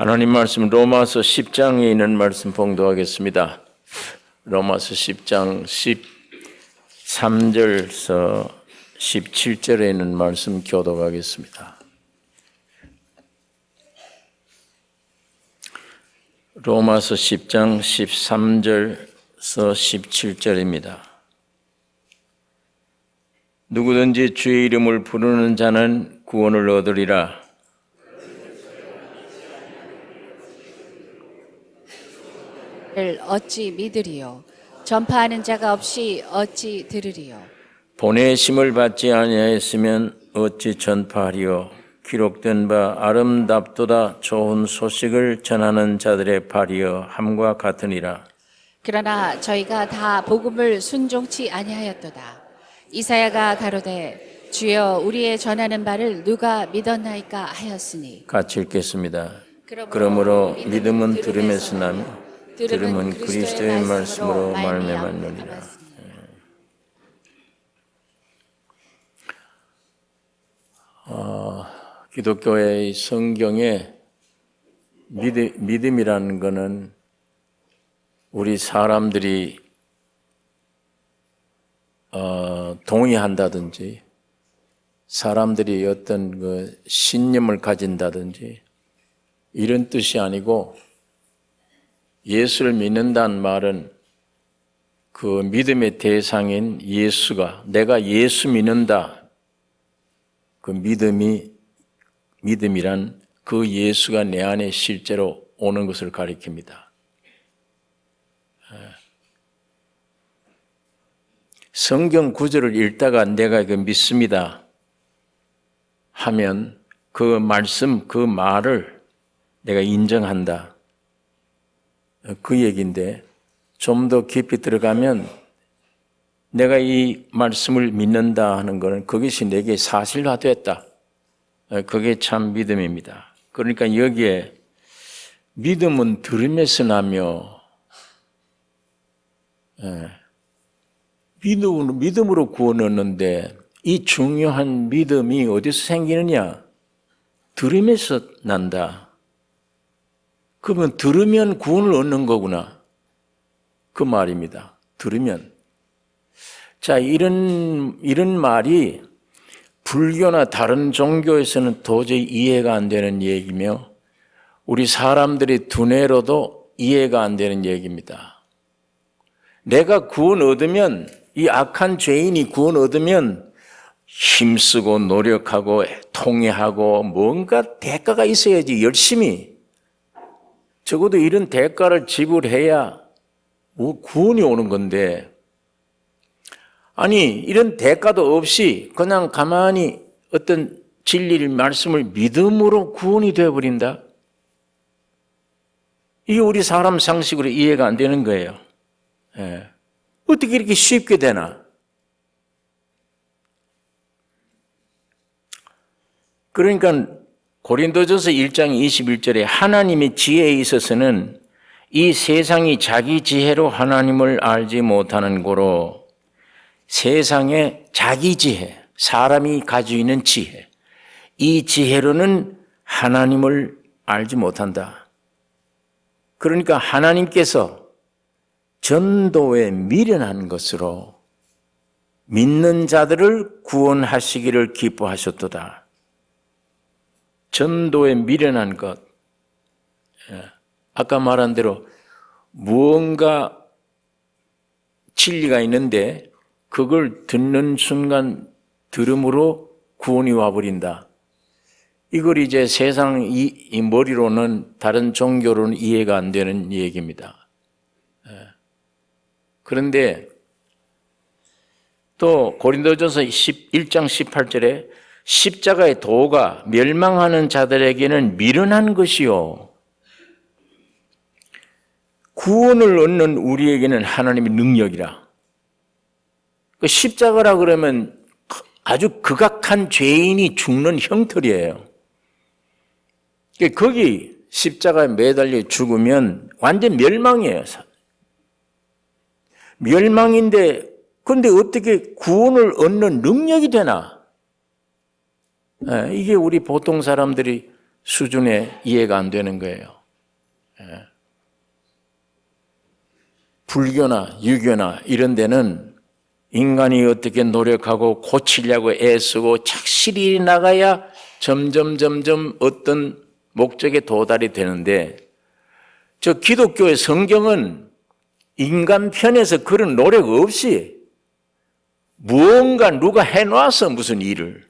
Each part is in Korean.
하나님 말씀 로마서 10장에 있는 말씀 봉독하겠습니다. 로마서 10장 13절에서 17절에 있는 말씀 교독하겠습니다. 로마서 10장 13절에서 17절입니다. 누구든지 주의 이름을 부르는 자는 구원을 얻으리라. 어찌 믿으리요? 전파하는 자가 없이 어찌 들으리요? 보내심을 받지 아니하였으면 어찌 전파하리요? 기록된 바 아름답도다 좋은 소식을 전하는 자들의 발이여 함과 같으니라. 그러나 저희가 다 복음을 순종치 아니하였도다. 이사야가 가로되 주여 우리의 전하는 바를 누가 믿었나이까 하였으니. 같이 읽겠습니다. 그러므로 믿음은 들음에서 나며 들음은 그리스도의 말씀으로 말미암느니라. 기독교의 성경에 믿음이라는 것은 우리 사람들이 동의한다든지 사람들이 어떤 그 신념을 가진다든지 이런 뜻이 아니고, 예수를 믿는다는 말은 그 믿음의 대상인 예수가, 내가 예수 믿는다, 그 믿음이란 그 예수가 내 안에 실제로 오는 것을 가리킵니다. 성경 구절을 읽다가 내가 그 믿습니다 하면 그 말씀, 그 말을 내가 인정한다, 그 얘기인데, 좀 더 깊이 들어가면 내가 이 말씀을 믿는다 하는 것은 그것이 내게 사실화됐다, 그게 참 믿음입니다. 그러니까 여기에 믿음은 들음에서 나며, 믿음으로 구원 얻는데 이 중요한 믿음이 어디서 생기느냐? 들음에서 난다. 그러면 들으면 구원을 얻는 거구나, 그 말입니다. 들으면. 자, 이런 말이 불교나 다른 종교에서는 도저히 이해가 안 되는 얘기며 우리 사람들이 두뇌로도 이해가 안 되는 얘기입니다. 내가 구원 얻으면, 이 악한 죄인이 구원 얻으면 힘쓰고 노력하고 통회하고 뭔가 대가가 있어야지, 열심히. 적어도 이런 대가를 지불해야 구원이 오는 건데, 아니 이런 대가도 없이 그냥 가만히 어떤 진리를, 말씀을 믿음으로 구원이 되어버린다? 이게 우리 사람 상식으로 이해가 안 되는 거예요. 어떻게 이렇게 쉽게 되나? 그러니까 고린도전서 1장 21절에 하나님의 지혜에 있어서는 이 세상이 자기 지혜로 하나님을 알지 못하는 고로, 세상의 자기 지혜, 사람이 가지고 있는 지혜, 이 지혜로는 하나님을 알지 못한다. 그러니까 하나님께서 전도에 미련한 것으로 믿는 자들을 구원하시기를 기뻐하셨도다. 전도에 미련한 것. 아까 말한 대로 무언가 진리가 있는데 그걸 듣는 순간 들음으로 구원이 와버린다. 이걸 이제 세상 이 머리로는, 다른 종교로는 이해가 안 되는 얘기입니다. 그런데 또 고린도전서 1장 18절에 십자가의 도가 멸망하는 자들에게는 미련한 것이요, 구원을 얻는 우리에게는 하나님의 능력이라. 그 십자가라 그러면 아주 극악한 죄인이 죽는 형틀이에요. 거기 십자가에 매달려 죽으면 완전 멸망이에요. 멸망인데, 그런데 어떻게 구원을 얻는 능력이 되나? 이게 우리 보통 사람들이 수준의 이해가 안 되는 거예요. 불교나 유교나 이런 데는 인간이 어떻게 노력하고 고치려고 애쓰고 착실히 나가야 점점 어떤 목적에 도달이 되는데, 저 기독교의 성경은 인간 편에서 그런 노력 없이 무언가 누가 해놔서 무슨 일을,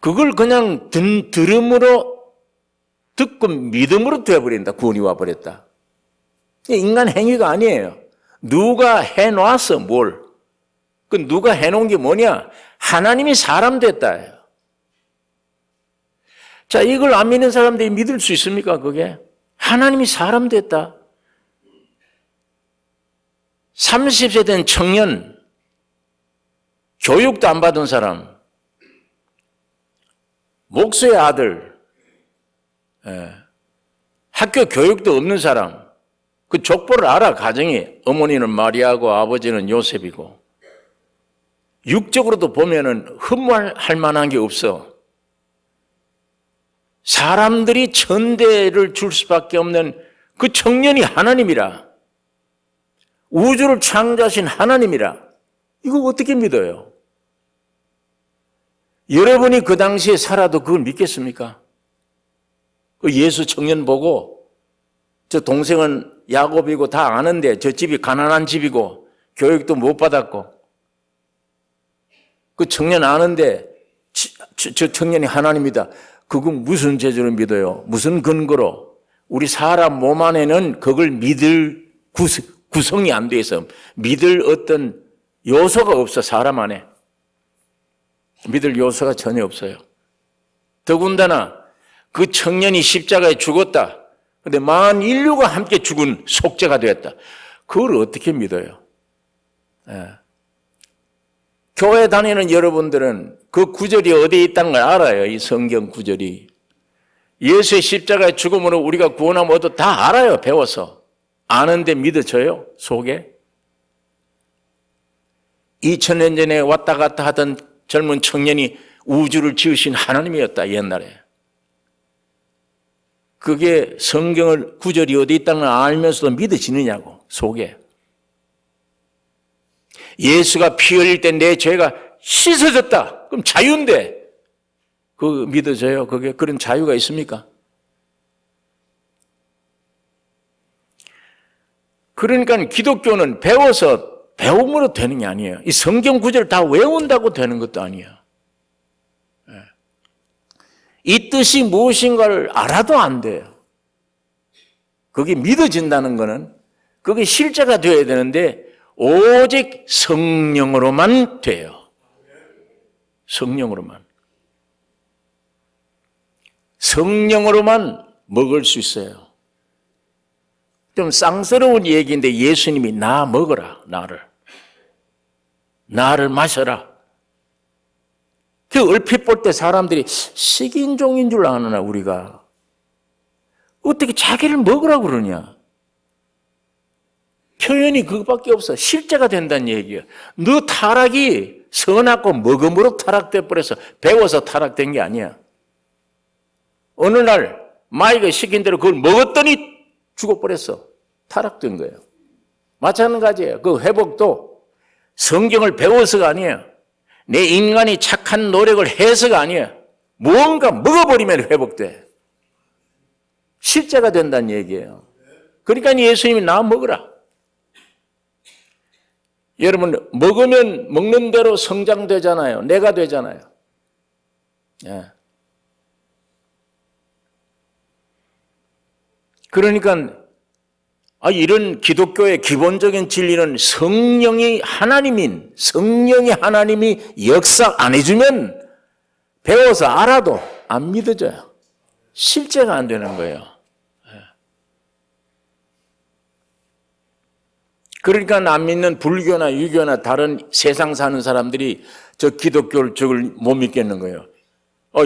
그걸 그냥 들음으로 듣고 믿음으로 되어버린다. 구원이 와버렸다. 인간 행위가 아니에요. 누가 해놔서 뭘. 그 누가 해놓은 게 뭐냐? 하나님이 사람 됐다. 자, 이걸 안 믿는 사람들이 믿을 수 있습니까? 그게 하나님이 사람 됐다. 30세 된 청년, 교육도 안 받은 사람, 목수의 아들, 학교 교육도 없는 사람, 그 족보를 알아. 가정이 어머니는 마리아고 아버지는 요셉이고, 육적으로도 보면은 흠모할 만한 게 없어. 사람들이 천대를 줄 수밖에 없는 그 청년이 하나님이라, 우주를 창조하신 하나님이라. 이거 어떻게 믿어요? 여러분이 그 당시에 살아도 그걸 믿겠습니까? 그 예수 청년 보고, 저 동생은 야곱이고 다 아는데 저 집이 가난한 집이고 교육도 못 받았고, 그 청년 아는데 저 청년이 하나님이다. 그건 무슨 재주로 믿어요? 무슨 근거로? 우리 사람 몸 안에는 그걸 믿을 구성이 안 돼 있어. 믿을 어떤 요소가 없어. 사람 안에 믿을 요소가 전혀 없어요. 더군다나 그 청년이 십자가에 죽었다. 그런데 만 인류가 함께 죽은 속죄가 되었다. 그걸 어떻게 믿어요? 교회 다니는 여러분들은 그 구절이 어디에 있다는 걸 알아요. 이 성경 구절이. 예수의 십자가의 죽음으로 우리가 구원함 얻어 다 알아요. 배워서. 아는데 믿어져요? 속에? 2000년 전에 왔다 갔다 하던 젊은 청년이 우주를 지으신 하나님이었다. 옛날에. 그게 성경을 구절이 어디 있다는 걸 알면서도 믿어지느냐고. 속에. 예수가 피 흘릴 때 내 죄가 씻어졌다. 그럼 자유인데 그거 믿어져요? 그게 그런 자유가 있습니까? 그러니까 기독교는 배워서 배움으로 되는 게 아니에요. 이 성경 구절을 다 외운다고 되는 것도 아니에요. 이 뜻이 무엇인가를 알아도 안 돼요. 그게 믿어진다는 거는 그게 실제가 되어야 되는데 오직 성령으로만 돼요. 성령으로만. 성령으로만 먹을 수 있어요. 좀 쌍스러운 얘기인데 예수님이 나 먹어라. 나를 마셔라. 그 얼핏 볼 때 사람들이 식인종인 줄 아느냐 우리가. 어떻게 자기를 먹으라고 그러냐. 표현이 그것밖에 없어. 실제가 된다는 얘기예요. 너 타락이 선악과 먹음으로 타락돼 버려서 배워서 타락된 게 아니야. 어느 날 마이가 시킨 대로 그걸 먹었더니 죽어버렸어. 타락된 거예요. 마찬가지예요. 그 회복도 성경을 배워서가 아니에요. 내 인간이 착한 노력을 해서가 아니에요. 무언가 먹어버리면 회복돼. 실제가 된다는 얘기예요. 그러니까 예수님이 나 먹으라. 여러분 먹으면 먹는 대로 성장되잖아요. 내가 되잖아요. 예. 그러니까 이런 기독교의 기본적인 진리는 성령이 하나님이 역사 안 해주면 배워서 알아도 안 믿어져요. 실제가 안 되는 거예요. 그러니까 안 믿는 불교나 유교나 다른 세상 사는 사람들이 저 기독교를 저걸 못 믿겠는 거예요.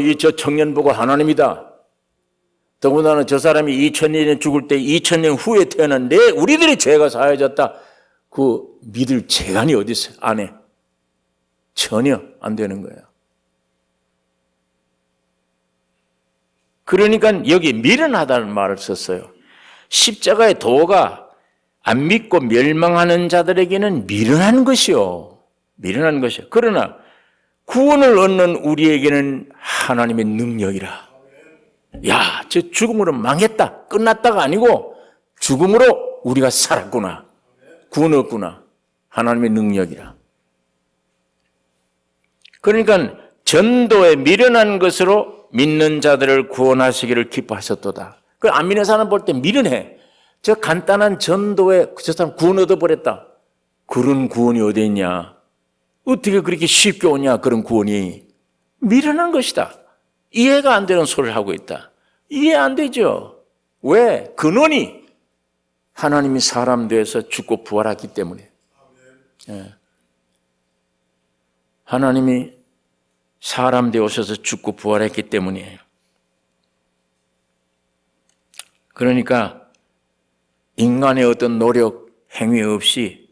이 저 청년 보고 하나님이다. 더군다나 저 사람이 2000년에 죽을 때 2000년 후에 태어났는데 우리들의 죄가 사해졌다. 그 믿을 재간이 어디 있어요? 안 해. 전혀 안 되는 거예요. 그러니까 여기 미련하다는 말을 썼어요. 십자가의 도가 안 믿고 멸망하는 자들에게는 미련한 것이요. 미련한 것이요. 그러나 구원을 얻는 우리에게는 하나님의 능력이라. 야, 저 죽음으로 망했다. 끝났다가 아니고 죽음으로 우리가 살았구나. 구원 얻구나. 하나님의 능력이라. 그러니까 전도에 미련한 것으로 믿는 자들을 구원하시기를 기뻐하셨도다. 그 안 믿는 사람 볼 때 미련해. 저 간단한 전도에 저 사람 구원 얻어버렸다. 그런 구원이 어디 있냐? 어떻게 그렇게 쉽게 오냐? 그런 구원이. 미련한 것이다. 이해가 안 되는 소리를 하고 있다. 이해 안 되죠. 왜? 근원이 하나님이 사람 되어서 죽고 부활했기 때문에. 예. 하나님이 사람 되어서 죽고 부활했기 때문이에요. 그러니까 인간의 어떤 노력, 행위 없이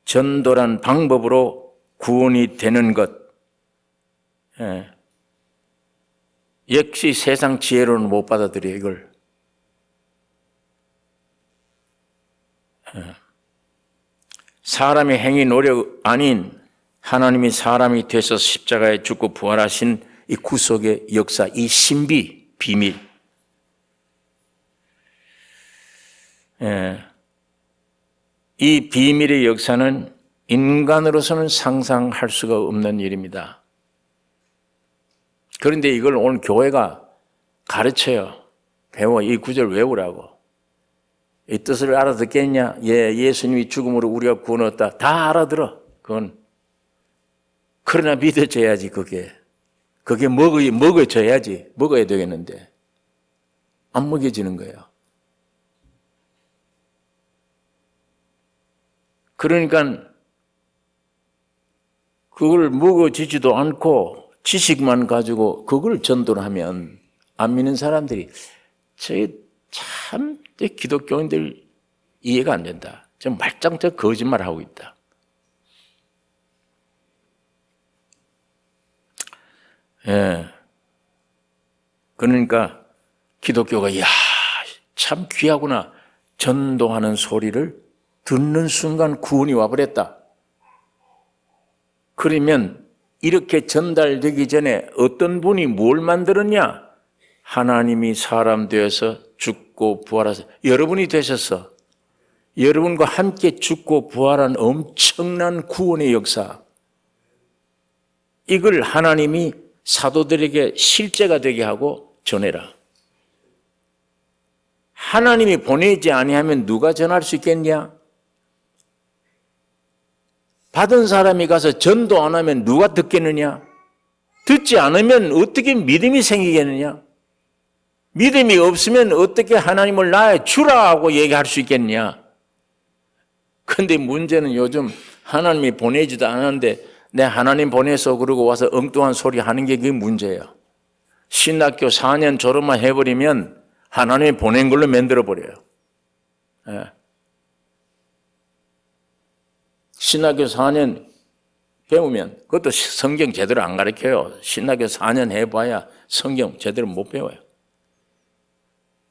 전도란 방법으로 구원이 되는 것. 예. 역시 세상 지혜로는 못 받아들여요, 이걸. 예. 사람의 행위, 노력 아닌 하나님이 사람이 되셔서 십자가에 죽고 부활하신 이 구속의 역사, 이 신비, 비밀. 예. 이 비밀의 역사는 인간으로서는 상상할 수가 없는 일입니다. 그런데 이걸 오늘 교회가 가르쳐요. 배워. 이 구절 외우라고. 이 뜻을 알아듣겠냐? 예, 예수님이 죽음으로 우리가 구원 얻었다. 다 알아들어. 그건. 그러나 믿어져야지, 그게. 그게 먹어져야지. 먹어야 되겠는데. 안 먹여지는 거예요. 그러니까 그걸 먹어지지도 않고 지식만 가지고 그걸 전도를 하면 안 믿는 사람들이 참 기독교인들 이해가 안 된다. 저 말짱 거짓말하고 있다. 예. 그러니까 기독교가 참 귀하구나. 전도하는 소리를 듣는 순간 구원이 와버렸다. 그러면 이렇게 전달되기 전에 어떤 분이 뭘 만들었냐? 하나님이 사람 되어서 죽고 부활하셔. 여러분이 되셨어. 여러분과 함께 죽고 부활한 엄청난 구원의 역사. 이걸 하나님이 사도들에게 실제가 되게 하고 전해라. 하나님이 보내지 아니하면 누가 전할 수 있겠냐? 받은 사람이 가서 전도 안 하면 누가 듣겠느냐? 듣지 않으면 어떻게 믿음이 생기겠느냐? 믿음이 없으면 어떻게 하나님을 나의 주라 하고 얘기할 수 있겠냐? 그런데 문제는 요즘 하나님이 보내지도 않았는데 내 하나님 보내서 그러고 와서 엉뚱한 소리 하는 게 그게 문제예요. 신학교 4년 졸업만 해버리면 하나님이 보낸 걸로 만들어버려요. 예. 신학교 4년 배우면 그것도 성경 제대로 안 가르쳐요. 신학교 4년 해봐야 성경 제대로 못 배워요.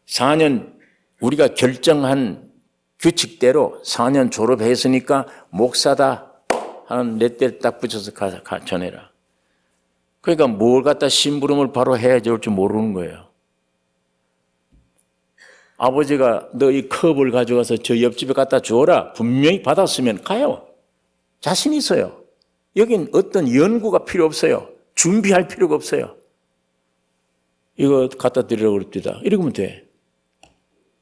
4년 우리가 결정한 규칙대로 4년 졸업했으니까 목사다. 한 몇 대 딱 붙여서 전해라. 그러니까 뭘 갖다 심부름을 바로 해야 될 줄 모르는 거예요. 아버지가 너 이 컵을 가져가서 저 옆집에 갖다 주어라. 분명히 받았으면 가요. 자신 있어요. 여긴 어떤 연구가 필요 없어요. 준비할 필요가 없어요. 이거 갖다 드리라고 그럽니다. 이러면 돼.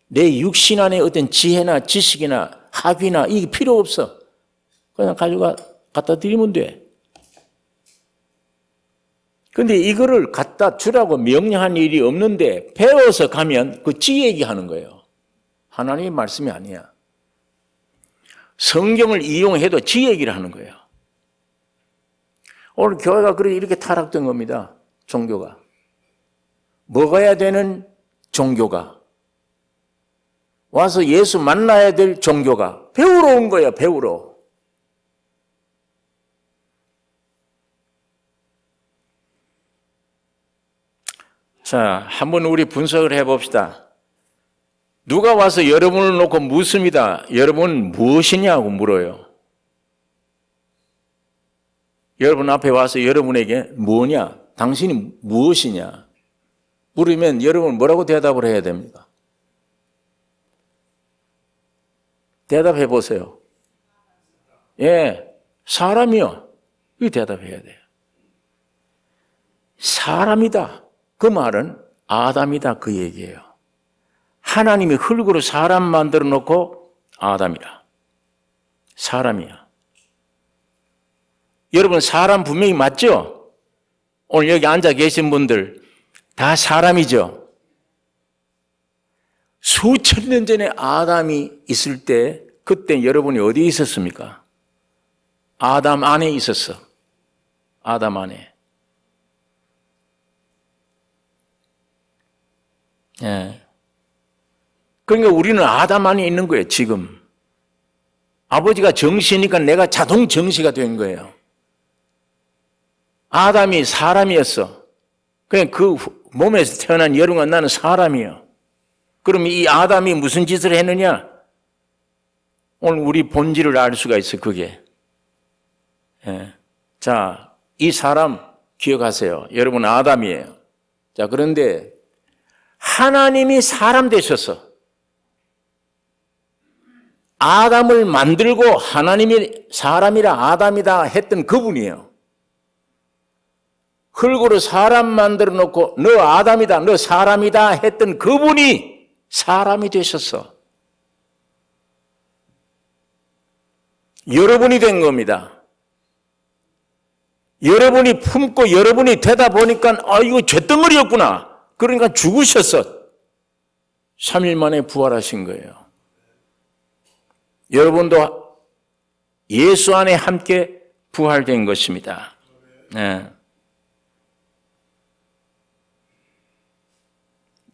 내 육신 안에 어떤 지혜나 지식이나 학위나 이게 필요 없어. 그냥 가져가 갖다 드리면 돼. 그런데 이거를 갖다 주라고 명령한 일이 없는데 배워서 가면 그 지 얘기하는 거예요. 하나님의 말씀이 아니야. 성경을 이용해도 지 얘기를 하는 거예요. 오늘 교회가 그래 이렇게 타락된 겁니다. 종교가. 먹어야 되는 종교가. 와서 예수 만나야 될 종교가. 배우러 온 거예요. 배우러. 자, 한번 우리 분석을 해봅시다. 누가 와서 여러분을 놓고 묻습니다. 여러분 무엇이냐고 물어요. 여러분 앞에 와서 여러분에게 뭐냐? 당신이 무엇이냐? 물으면 여러분 뭐라고 대답을 해야 됩니까? 대답해 보세요. 예, 사람이요. 이 대답해야 돼요. 사람이다. 그 말은 아담이다. 그 얘기예요. 하나님이 흙으로 사람 만들어 놓고 아담이라. 사람이야. 여러분 사람 분명히 맞죠? 오늘 여기 앉아 계신 분들 다 사람이죠? 수천 년 전에 아담이 있을 때 그때 여러분이 어디에 있었습니까? 아담 안에 있었어. 아담 안에. 예. 그러니까 우리는 아담 안에 있는 거예요, 지금. 아버지가 정시니까 내가 자동 정시가 된 거예요. 아담이 사람이었어. 그냥 그 몸에서 태어난 여러분과 나는 사람이에요. 그럼 이 아담이 무슨 짓을 했느냐? 오늘 우리 본질을 알 수가 있어, 그게. 예. 자, 이 사람 기억하세요. 여러분 아담이에요. 자, 그런데 하나님이 사람 되셔서 아담을 만들고 하나님이 사람이라 아담이다 했던 그분이에요. 흙으로 사람 만들어 놓고 너 아담이다, 너 사람이다 했던 그분이 사람이 되셨어. 여러분이 된 겁니다. 여러분이 품고 여러분이 되다 보니까 이거 쇳덩어리였구나. 그러니까 죽으셨어. 3일 만에 부활하신 거예요. 여러분도 예수 안에 함께 부활된 것입니다. 네.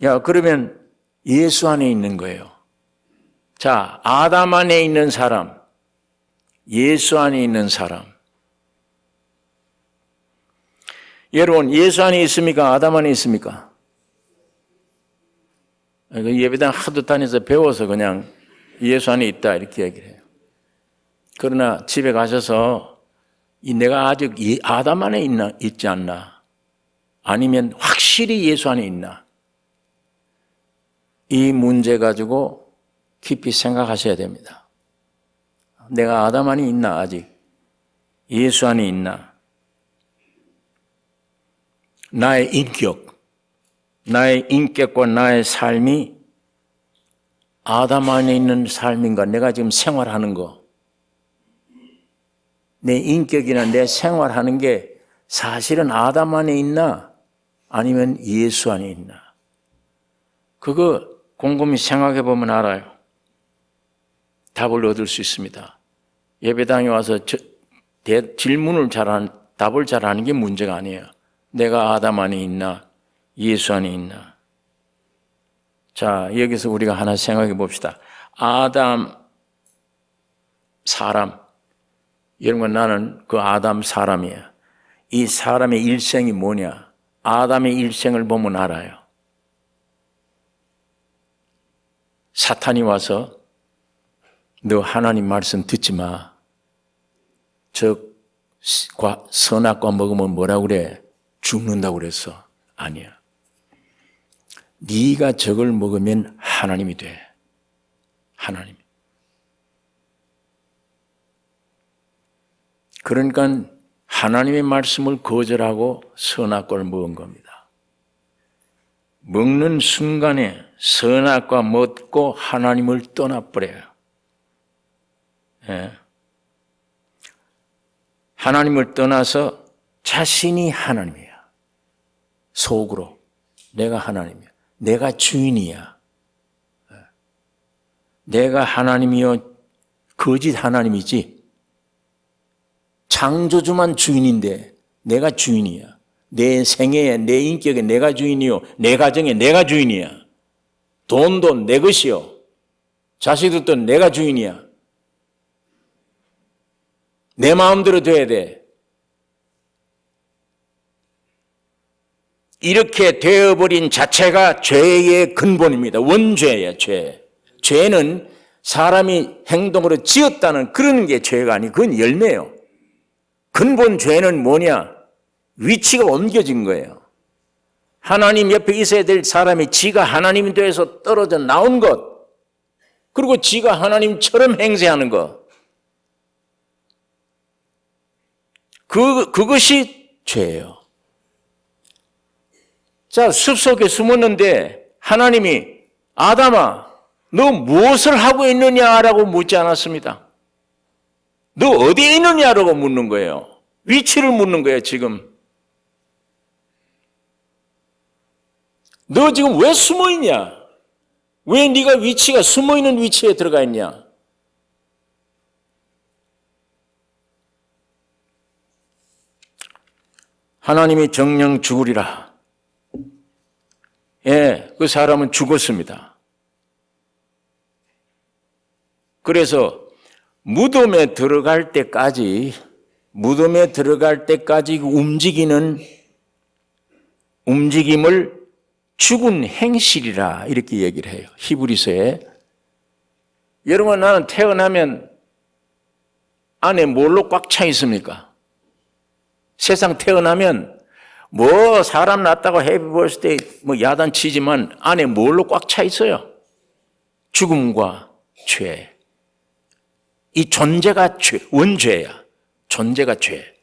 야, 그러면 예수 안에 있는 거예요. 자, 아담 안에 있는 사람, 예수 안에 있는 사람. 여러분, 예수 안에 있습니까? 아담 안에 있습니까? 예배당 하도 다녀서 배워서 그냥 예수 안에 있다 이렇게 얘기를 해요. 그러나 집에 가셔서 내가 아직 아담 안에 있지 않나? 아니면 확실히 예수 안에 있나? 이 문제 가지고 깊이 생각하셔야 됩니다. 내가 아담 안에 있나 아직? 예수 안에 있나? 나의 인격과 나의 삶이 아담 안에 있는 삶인가? 내가 지금 생활하는 거. 내 인격이나 내 생활하는 게 사실은 아담 안에 있나? 아니면 예수 안에 있나? 그거 곰곰이 생각해 보면 알아요. 답을 얻을 수 있습니다. 예배당에 와서 질문을 답을 잘하는 게 문제가 아니에요. 내가 아담 안에 있나? 예수 안에 있나? 자, 여기서 우리가 하나 생각해 봅시다. 아담, 사람. 여러분, 나는 그 아담 사람이에요. 이 사람의 일생이 뭐냐? 아담의 일생을 보면 알아요. 사탄이 와서 너 하나님 말씀 듣지 마. 선악과 먹으면 뭐라고 그래? 죽는다고 그랬어. 아니야. 네가 저걸 먹으면 하나님이 돼. 하나님. 그러니까 하나님의 말씀을 거절하고 선악과를 먹은 겁니다. 먹는 순간에 선악과 먹고 하나님을 떠나버려요. 예. 하나님을 떠나서 자신이 하나님이야. 속으로 내가 하나님이야. 내가 주인이야. 내가 하나님이요. 거짓 하나님이지. 창조주만 주인인데 내가 주인이야. 내 생애에 내 인격에 내가 주인이요. 내 가정에 내가 주인이야. 돈도 내 것이요. 자식들도 내가 주인이야. 내 마음대로 돼야 돼. 이렇게 되어버린 자체가 죄의 근본입니다. 원죄예요, 죄. 죄는 사람이 행동으로 지었다는 그런 게 죄가 아니고 그건 열매예요. 근본 죄는 뭐냐? 위치가 옮겨진 거예요. 하나님 옆에 있어야 될 사람이 지가 하나님이 되어서 떨어져 나온 것, 그리고 지가 하나님처럼 행세하는 것, 그것이 죄예요. 자, 숲속에 숨었는데 하나님이 아담아, 너 무엇을 하고 있느냐라고 묻지 않았습니다. 너 어디에 있느냐라고 묻는 거예요. 위치를 묻는 거예요, 지금. 너 지금 왜 숨어 있냐? 왜 네가 위치가 숨어 있는 위치에 들어가 있냐? 하나님이 정령 죽으리라. 예, 그 사람은 죽었습니다. 그래서 무덤에 들어갈 때까지 움직임을 죽은 행실이라 이렇게 얘기를 해요. 히브리서에. 여러분, 나는 태어나면 안에 뭘로 꽉 차 있습니까? 세상 태어나면 뭐 사람 낳았다고 해피 버스데이 뭐 야단치지만 안에 뭘로 꽉 차 있어요? 죽음과 죄. 이 존재가 죄, 원죄야. 존재가 죄.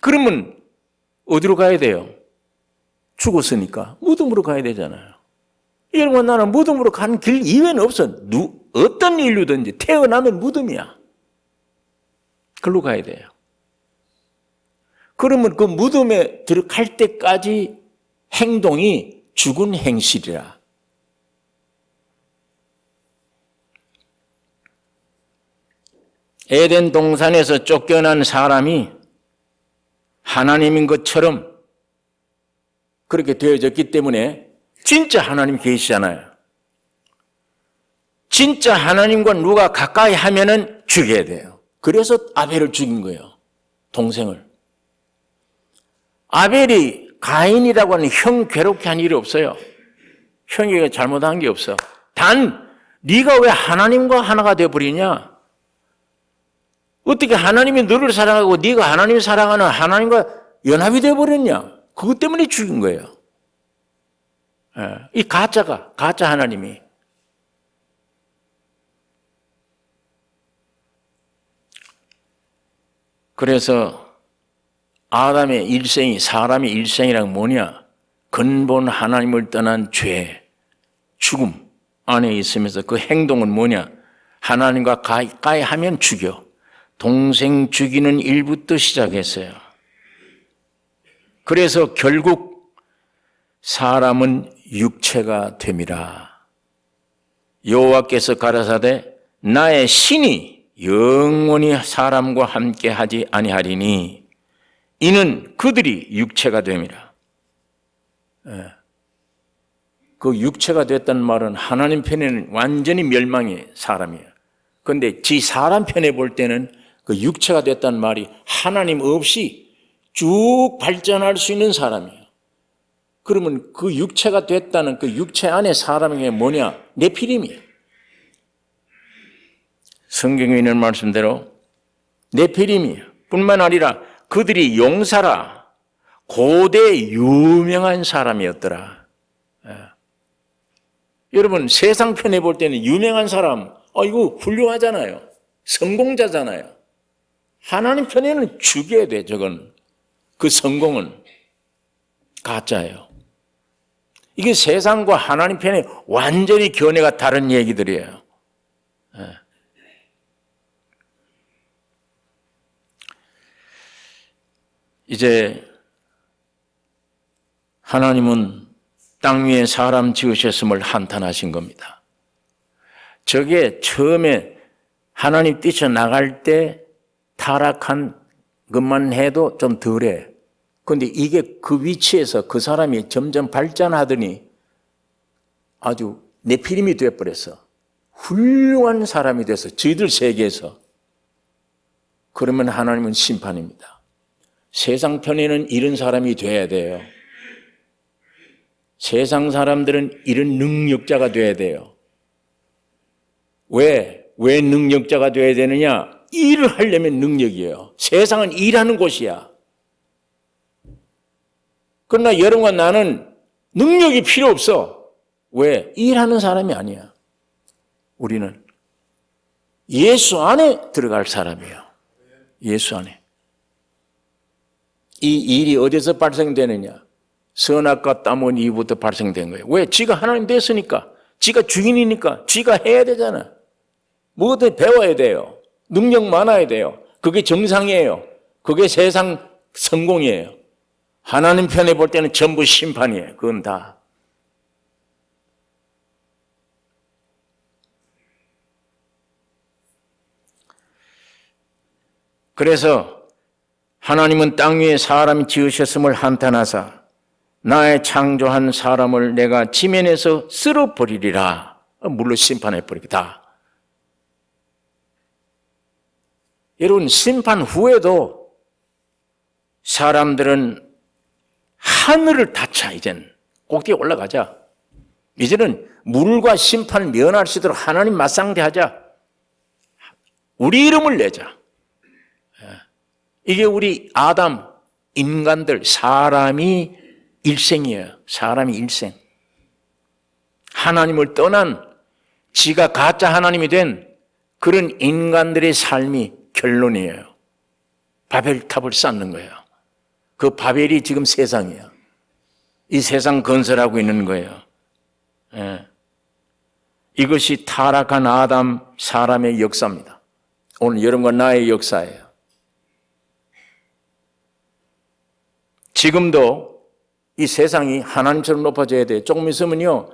그러면 어디로 가야 돼요? 죽었으니까 무덤으로 가야 되잖아요. 여러분, 나는 무덤으로 가는 길 이외에는 없어. 어떤 인류든지 태어나면 무덤이야. 그걸로 가야 돼요. 그러면 그 무덤에 들어갈 때까지 행동이 죽은 행실이라. 에덴 동산에서 쫓겨난 사람이 하나님인 것처럼 그렇게 되어졌기 때문에 진짜 하나님 계시잖아요. 진짜 하나님과 누가 가까이 하면은 죽여야 돼요. 그래서 아벨을 죽인 거예요. 동생을. 아벨이 가인이라고 하는 형 괴롭게 한 일이 없어요. 형이 잘못한 게 없어. 단 네가 왜 하나님과 하나가 되어버리냐? 어떻게 하나님이 너를 사랑하고 네가 하나님을 사랑하는 하나님과 연합이 되어버렸냐? 그것 때문에 죽인 거예요. 이 가짜 하나님이. 그래서 아담의 일생이, 사람의 일생이란 뭐냐? 근본 하나님을 떠난 죄, 죽음 안에 있으면서 그 행동은 뭐냐? 하나님과 가까이 하면 죽여. 동생 죽이는 일부터 시작했어요. 그래서 결국 사람은 육체가 됨이라. 여호와께서 가라사대 나의 신이 영원히 사람과 함께 하지 아니하리니 이는 그들이 육체가 됨이라. 그 육체가 됐다는 말은 하나님 편에는 완전히 멸망의 사람이에요. 그런데 지 사람 편에 볼 때는 그 육체가 됐다는 말이 하나님 없이 쭉 발전할 수 있는 사람이에요. 그러면 그 육체가 됐다는 그 육체 안에 사람이 뭐냐? 네피림이에요. 성경에 있는 말씀대로 네피림이에요. 뿐만 아니라 그들이 용사라. 고대 유명한 사람이었더라. 여러분, 세상 편에 볼 때는 유명한 사람, 이거 훌륭하잖아요. 성공자잖아요. 하나님 편에는 죽여야 돼, 저건. 그 성공은 가짜예요. 이게 세상과 하나님 편에 완전히 견해가 다른 얘기들이에요. 이제 하나님은 땅 위에 사람 지으셨음을 한탄하신 겁니다. 저게 처음에 하나님 뛰쳐나갈 때 타락한 것만 해도 좀 덜해. 그런데 이게 그 위치에서 그 사람이 점점 발전하더니 아주 네피림이 되어버렸어. 훌륭한 사람이 돼서 저희들 세계에서. 그러면 하나님은 심판입니다. 세상 편에는 이런 사람이 돼야 돼요. 세상 사람들은 이런 능력자가 돼야 돼요. 왜 능력자가 돼야 되느냐? 일을 하려면 능력이에요. 세상은 일하는 곳이야. 그러나 여러분과 나는 능력이 필요 없어. 왜? 일하는 사람이 아니야. 우리는 예수 안에 들어갈 사람이에요. 예수 안에. 이 일이 어디서 발생되느냐? 선악과 땀은 이후부터 발생된 거예요. 왜? 지가 하나님 됐으니까. 지가 주인이니까. 지가 해야 되잖아. 뭐든 배워야 돼요. 능력 많아야 돼요. 그게 정상이에요. 그게 세상 성공이에요. 하나님 편에 볼 때는 전부 심판이에요. 그건 다. 그래서 하나님은 땅 위에 사람이 지으셨음을 한탄하사 나의 창조한 사람을 내가 지면에서 쓸어버리리라. 물로 심판해버리겠다. 여러분, 심판 후에도 사람들은 하늘을 닫자. 이젠 꼭대기에 올라가자. 이제는 물과 심판을 면할 수 있도록 하나님 맞상대하자. 우리 이름을 내자. 이게 우리 아담, 인간들, 사람이 일생이에요. 사람이 일생. 하나님을 떠난 지가 가짜 하나님이 된 그런 인간들의 삶이 결론이에요. 바벨탑을 쌓는 거예요. 그 바벨이 지금 세상이에요. 이 세상 건설하고 있는 거예요. 예. 이것이 타락한 아담 사람의 역사입니다. 오늘 여러분과 나의 역사예요. 지금도 이 세상이 하나님처럼 높아져야 돼. 조금 있으면요,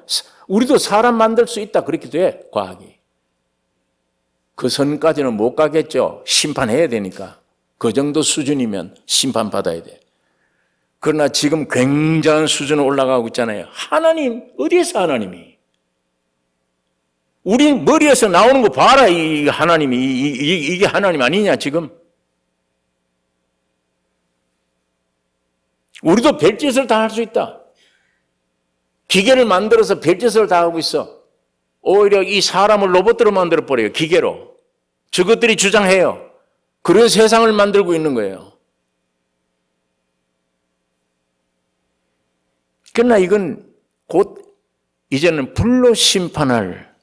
우리도 사람 만들 수 있다. 그렇게 돼, 과학이. 그 선까지는 못 가겠죠. 심판해야 되니까. 그 정도 수준이면 심판받아야 돼. 그러나 지금 굉장한 수준으로 올라가고 있잖아요. 하나님, 어디에서 하나님이? 우리 머리에서 나오는 거 봐라, 이 하나님이. 이게 하나님 아니냐, 지금? 우리도 별짓을 다 할 수 있다. 기계를 만들어서 별짓을 다 하고 있어. 오히려 이 사람을 로봇으로 만들어버려요. 기계로. 저것들이 주장해요. 그런 세상을 만들고 있는 거예요. 그러나 이건 곧 이제는 불로 심판할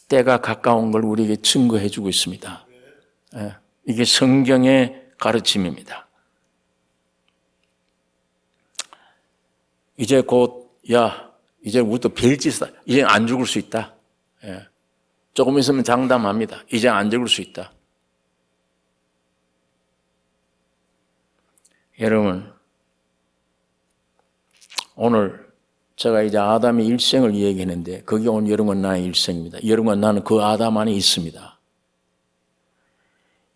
때가 가까운 걸 우리에게 증거해 주고 있습니다. 이게 성경의 가르침입니다. 이제 곧, 이제 우리도 별짓이다. 이제 안 죽을 수 있다. 조금 있으면 장담합니다. 이제 안 죽을 수 있다. 여러분, 오늘 제가 이제 아담의 일생을 얘기했는데 그게 오늘 여러분과 나의 일생입니다. 여러분과 나는 그 아담 안에 있습니다.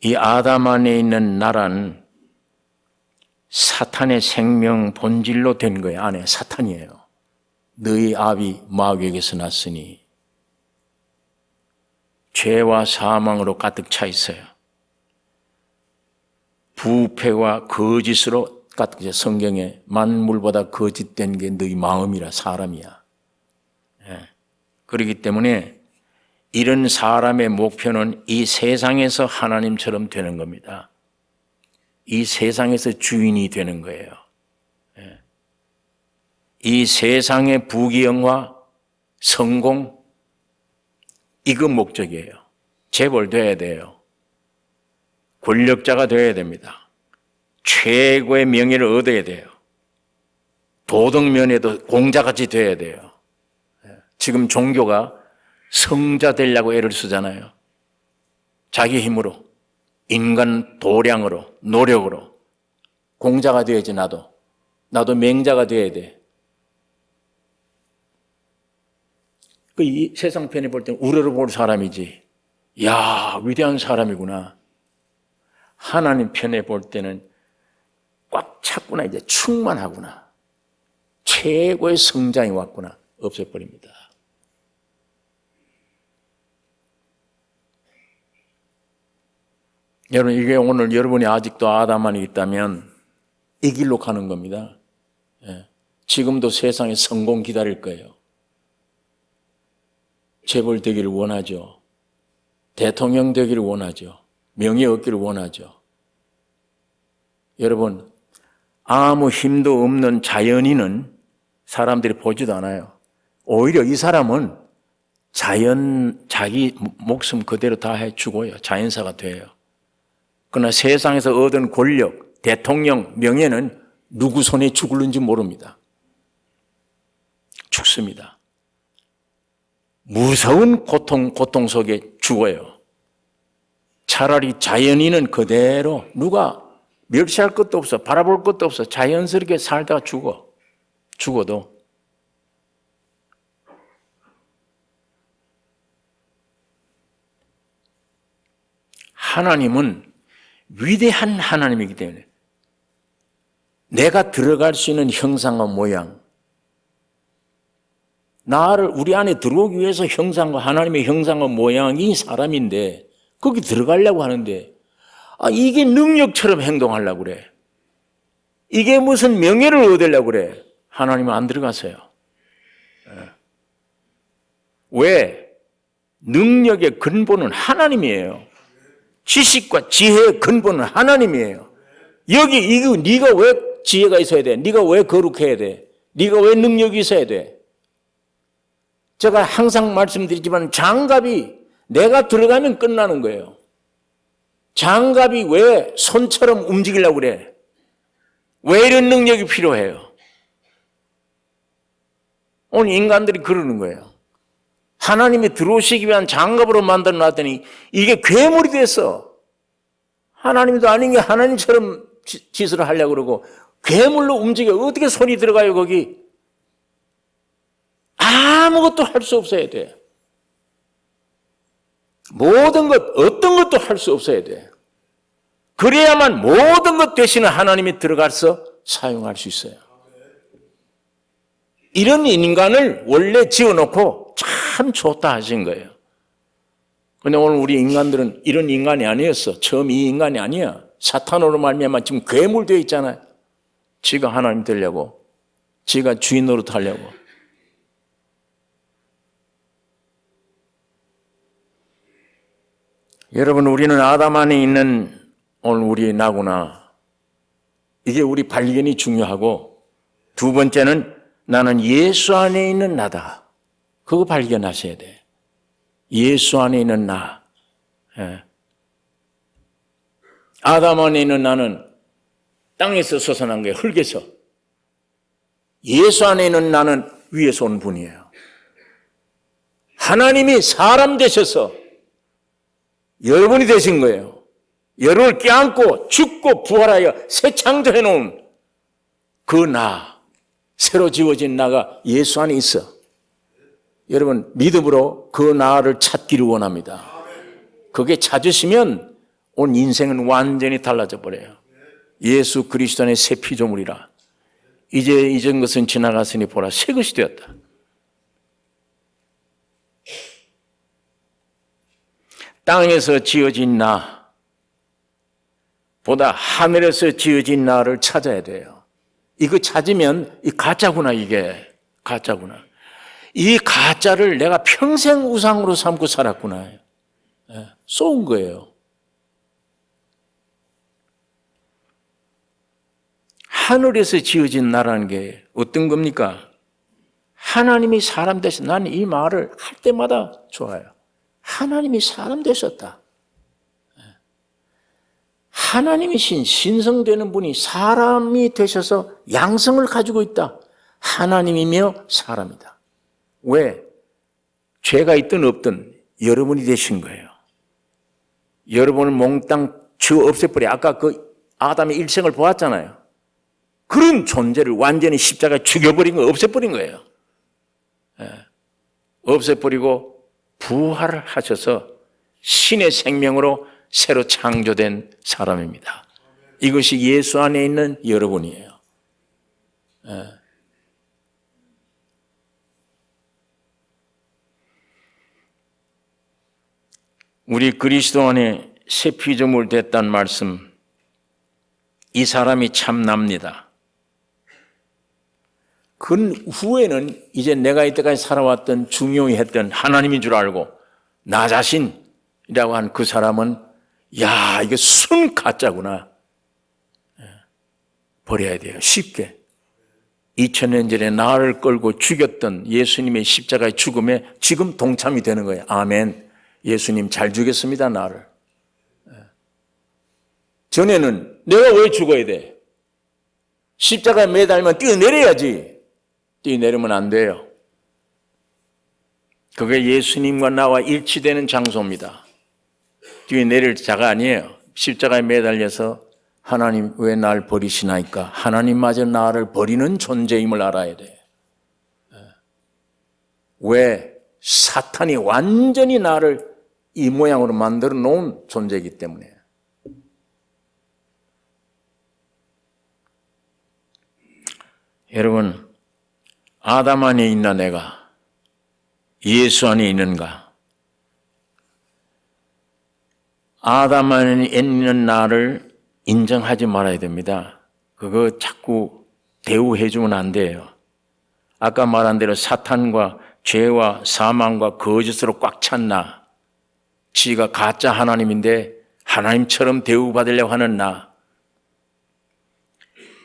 이 아담 안에 있는 나란 사탄의 생명 본질로 된 거예요. 안에 사탄이에요. 너희 아비 마귀에게서 났으니 죄와 사망으로 가득 차 있어요. 부패와 거짓으로 가득 차. 성경에 만물보다 거짓된 게 너희 마음이라. 사람이야. 그렇기 때문에 이런 사람의 목표는 이 세상에서 하나님처럼 되는 겁니다. 이 세상에서 주인이 되는 거예요. 이 세상의 부귀영화, 성공, 이거 목적이에요. 재벌 돼야 돼요. 권력자가 돼야 됩니다. 최고의 명예를 얻어야 돼요. 도덕면에도 공자같이 돼야 돼요. 지금 종교가 성자 되려고 애를 쓰잖아요. 자기 힘으로, 인간 도량으로, 노력으로. 공자가 돼야지 나도 맹자가 돼야 돼. 이 세상 편에 볼 때는 우러러볼 사람이지. 야, 위대한 사람이구나. 하나님 편에 볼 때는 꽉 찼구나. 이제 충만하구나. 최고의 성장이 왔구나. 없애버립니다. 여러분, 이게 오늘 여러분이 아직도 아담 안에 있다면 이 길로 가는 겁니다. 지금도 세상에 성공 기다릴 거예요. 재벌 되기를 원하죠. 대통령 되기를 원하죠. 명예 얻기를 원하죠. 여러분, 아무 힘도 없는 자연인은 사람들이 보지도 않아요. 오히려 이 사람은 자기 목숨 그대로 다 해 죽어요. 자연사가 돼요. 그러나 세상에서 얻은 권력, 대통령, 명예는 누구 손에 죽을는지 모릅니다. 죽습니다. 무서운 고통 속에 죽어요. 차라리 자연인은 그대로 누가 멸시할 것도 없어, 바라볼 것도 없어, 자연스럽게 살다가 죽어도. 하나님은 위대한 하나님이기 때문에 내가 들어갈 수 있는 형상과 모양, 우리 안에 들어오기 위해서 하나님의 형상과 모양이 사람인데 거기 들어가려고 하는데 이게 능력처럼 행동하려고 그래. 이게 무슨 명예를 얻으려고 그래. 하나님은 안 들어가세요. 왜? 능력의 근본은 하나님이에요. 지식과 지혜의 근본은 하나님이에요. 이거 네가 왜 지혜가 있어야 돼? 네가 왜 거룩해야 돼? 네가 왜 능력이 있어야 돼? 제가 항상 말씀드리지만 장갑이 내가 들어가면 끝나는 거예요. 장갑이 왜 손처럼 움직이려고 그래? 왜 이런 능력이 필요해요? 오늘 인간들이 그러는 거예요. 하나님이 들어오시기 위한 장갑으로 만들어 놨더니 이게 괴물이 됐어. 하나님도 아닌 게 하나님처럼 짓을 하려고 그러고 괴물로 움직여. 어떻게 손이 들어가요 거기? 아무것도 할 수 없어야 돼. 어떤 것도 할 수 없어야 돼. 그래야만 모든 것 대신에 하나님이 들어가서 사용할 수 있어요. 이런 인간을 원래 지어놓고 참 좋다 하신 거예요. 근데 오늘 우리 인간들은 이런 인간이 아니었어. 처음 이 인간이 아니야. 사탄으로 말미암아 지금 괴물 되어 있잖아요. 지가 하나님 되려고, 지가 주인 노릇하려고. 여러분, 우리는 아담 안에 있는 오늘 우리의 나구나. 이게 우리 발견이 중요하고, 두 번째는 나는 예수 안에 있는 나다. 그거 발견하셔야 돼. 예수 안에 있는 나. 예. 아담 안에 있는 나는 땅에서 솟아난 거예요. 흙에서. 예수 안에 있는 나는 위에서 온 분이에요. 하나님이 사람 되셔서 여러분이 되신 거예요. 여러분을 껴안고 죽고 부활하여 새 창조해 놓은 그 나, 새로 지어진 나가 예수 안에 있어. 여러분, 믿음으로 그 나를 찾기를 원합니다. 그게 찾으시면 온 인생은 완전히 달라져 버려요. 예수 그리스도 안에 새 피조물이라. 이제 이전 것은 지나갔으니 보라 새 것이 되었다. 땅에서 지어진 나 보다 하늘에서 지어진 나를 찾아야 돼요. 이거 찾으면 이 가짜구나, 이게 가짜구나. 이 가짜를 내가 평생 우상으로 삼고 살았구나. 쏘은 거예요. 하늘에서 지어진 나라는 게 어떤 겁니까? 하나님이 사람 되셔. 나는 이 말을 할 때마다 좋아요. 하나님이 사람 되셨다. 하나님이신 신성되는 분이 사람이 되셔서 양성을 가지고 있다. 하나님이며 사람이다. 왜? 죄가 있든 없든 여러분이 되신 거예요. 여러분을 몽땅 지워 없애버려. 아까 그 아담의 일생을 보았잖아요. 그런 존재를 완전히 십자가에 죽여버린 거, 없애버린 거예요. 없애버리고 부활을 하셔서 신의 생명으로 새로 창조된 사람입니다. 이것이 예수 안에 있는 여러분이에요. 우리 그리스도 안에 새 피조물 됐다는 말씀, 이 사람이 참납니다. 그 후에는 이제 내가 이때까지 살아왔던 중요히 했던 하나님인 줄 알고 나 자신이라고 한 그 사람은 야, 이게 순 가짜구나. 버려야 돼요. 쉽게. 2000년 전에 나를 끌고 죽였던 예수님의 십자가의 죽음에 지금 동참이 되는 거예요. 아멘. 예수님 잘 죽였습니다, 나를. 전에는 내가 왜 죽어야 돼? 십자가에 매달면 뛰어내려야지. 뛰어내리면 안 돼요. 그게 예수님과 나와 일치되는 장소입니다. 뛰어내릴 자가 아니에요. 십자가에 매달려서 하나님 왜 날 버리시나이까? 하나님마저 나를 버리는 존재임을 알아야 돼. 왜? 사탄이 완전히 나를 이 모양으로 만들어 놓은 존재이기 때문에. 여러분, 아담 안에 있나 내가? 예수 안에 있는가? 아담 안에 있는 나를 인정하지 말아야 됩니다. 그거 자꾸 대우해 주면 안 돼요. 아까 말한 대로 사탄과 죄와 사망과 거짓으로 꽉 찬 나, 지가 가짜 하나님인데 하나님처럼 대우받으려고 하는 나,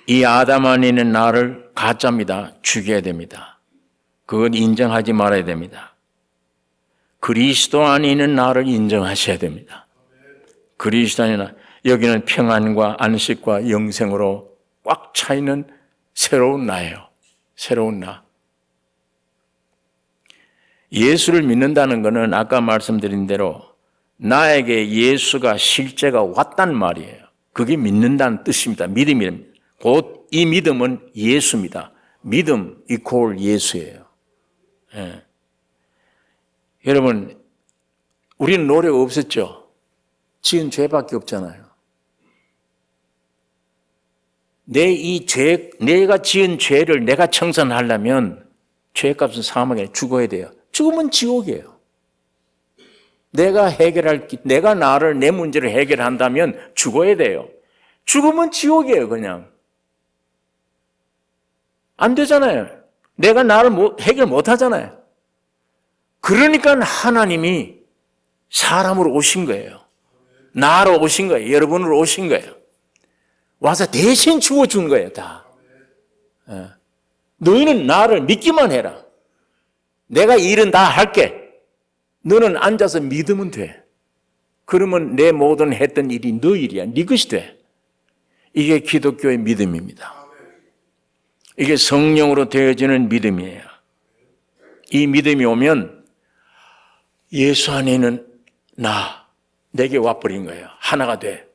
이 아담 안에 있는 나를 가짜입니다. 죽여야 됩니다. 그건 인정하지 말아야 됩니다. 그리스도 안에 있는 나를 인정하셔야 됩니다. 그리스도 안에 나, 여기는 평안과 안식과 영생으로 꽉 차 있는 새로운 나예요. 새로운 나. 예수를 믿는다는 것은 아까 말씀드린 대로 나에게 예수가 실제가 왔단 말이에요. 그게 믿는다는 뜻입니다. 믿음입니다. 곧 이 믿음은 예수입니다. 믿음 이퀄 예수예요. 예. 여러분, 우리는 노력 없었죠? 지은 죄밖에 없잖아요. 내가 지은 죄를 내가 청산하려면 죄값은 사망에 죽어야 돼요. 죽으면 지옥이에요. 내가 나를, 내 문제를 해결한다면 죽어야 돼요. 죽으면 지옥이에요, 그냥. 안 되잖아요. 내가 나를 해결 못 하잖아요. 그러니까 하나님이 사람으로 오신 거예요. 나로 오신 거예요. 여러분으로 오신 거예요. 와서 대신 죽어준 거예요, 다. 너희는 나를 믿기만 해라. 내가 일은 다 할게. 너는 앉아서 믿으면 돼. 그러면 내 모든 했던 일이 너 일이야. 네 것이 돼. 이게 기독교의 믿음입니다. 이게 성령으로 되어지는 믿음이에요. 이 믿음이 오면 예수 안에 있는 내게 와버린 거예요. 하나가 돼.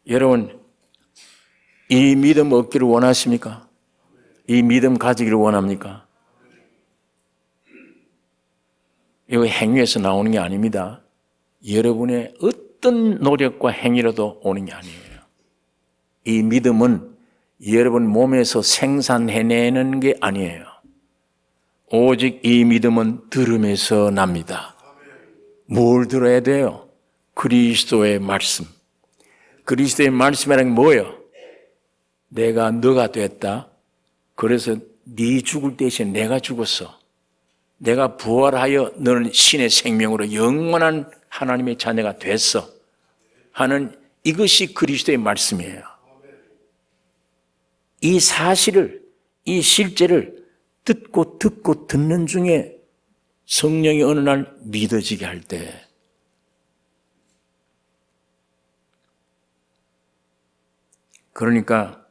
여러분, 이 믿음 얻기를 원하십니까? 이 믿음 가지기를 원합니까? 이거 행위에서 나오는 게 아닙니다. 여러분의 어떤 노력과 행위로도 오는 게 아니에요. 이 믿음은 여러분 몸에서 생산해내는 게 아니에요. 오직 이 믿음은 들음에서 납니다. 뭘 들어야 돼요? 그리스도의 말씀. 그리스도의 말씀이라는 게 뭐예요? 내가 너가 됐다. 그래서 네 죽을 대신 내가 죽었어. 내가 부활하여 너는 신의 생명으로 영원한 하나님의 자녀가 됐어. 하는 이것이 그리스도의 말씀이에요. 이 사실을, 이 실제를 듣고 듣는 중에 성령이 어느 날 믿어지게 할 때 그러니까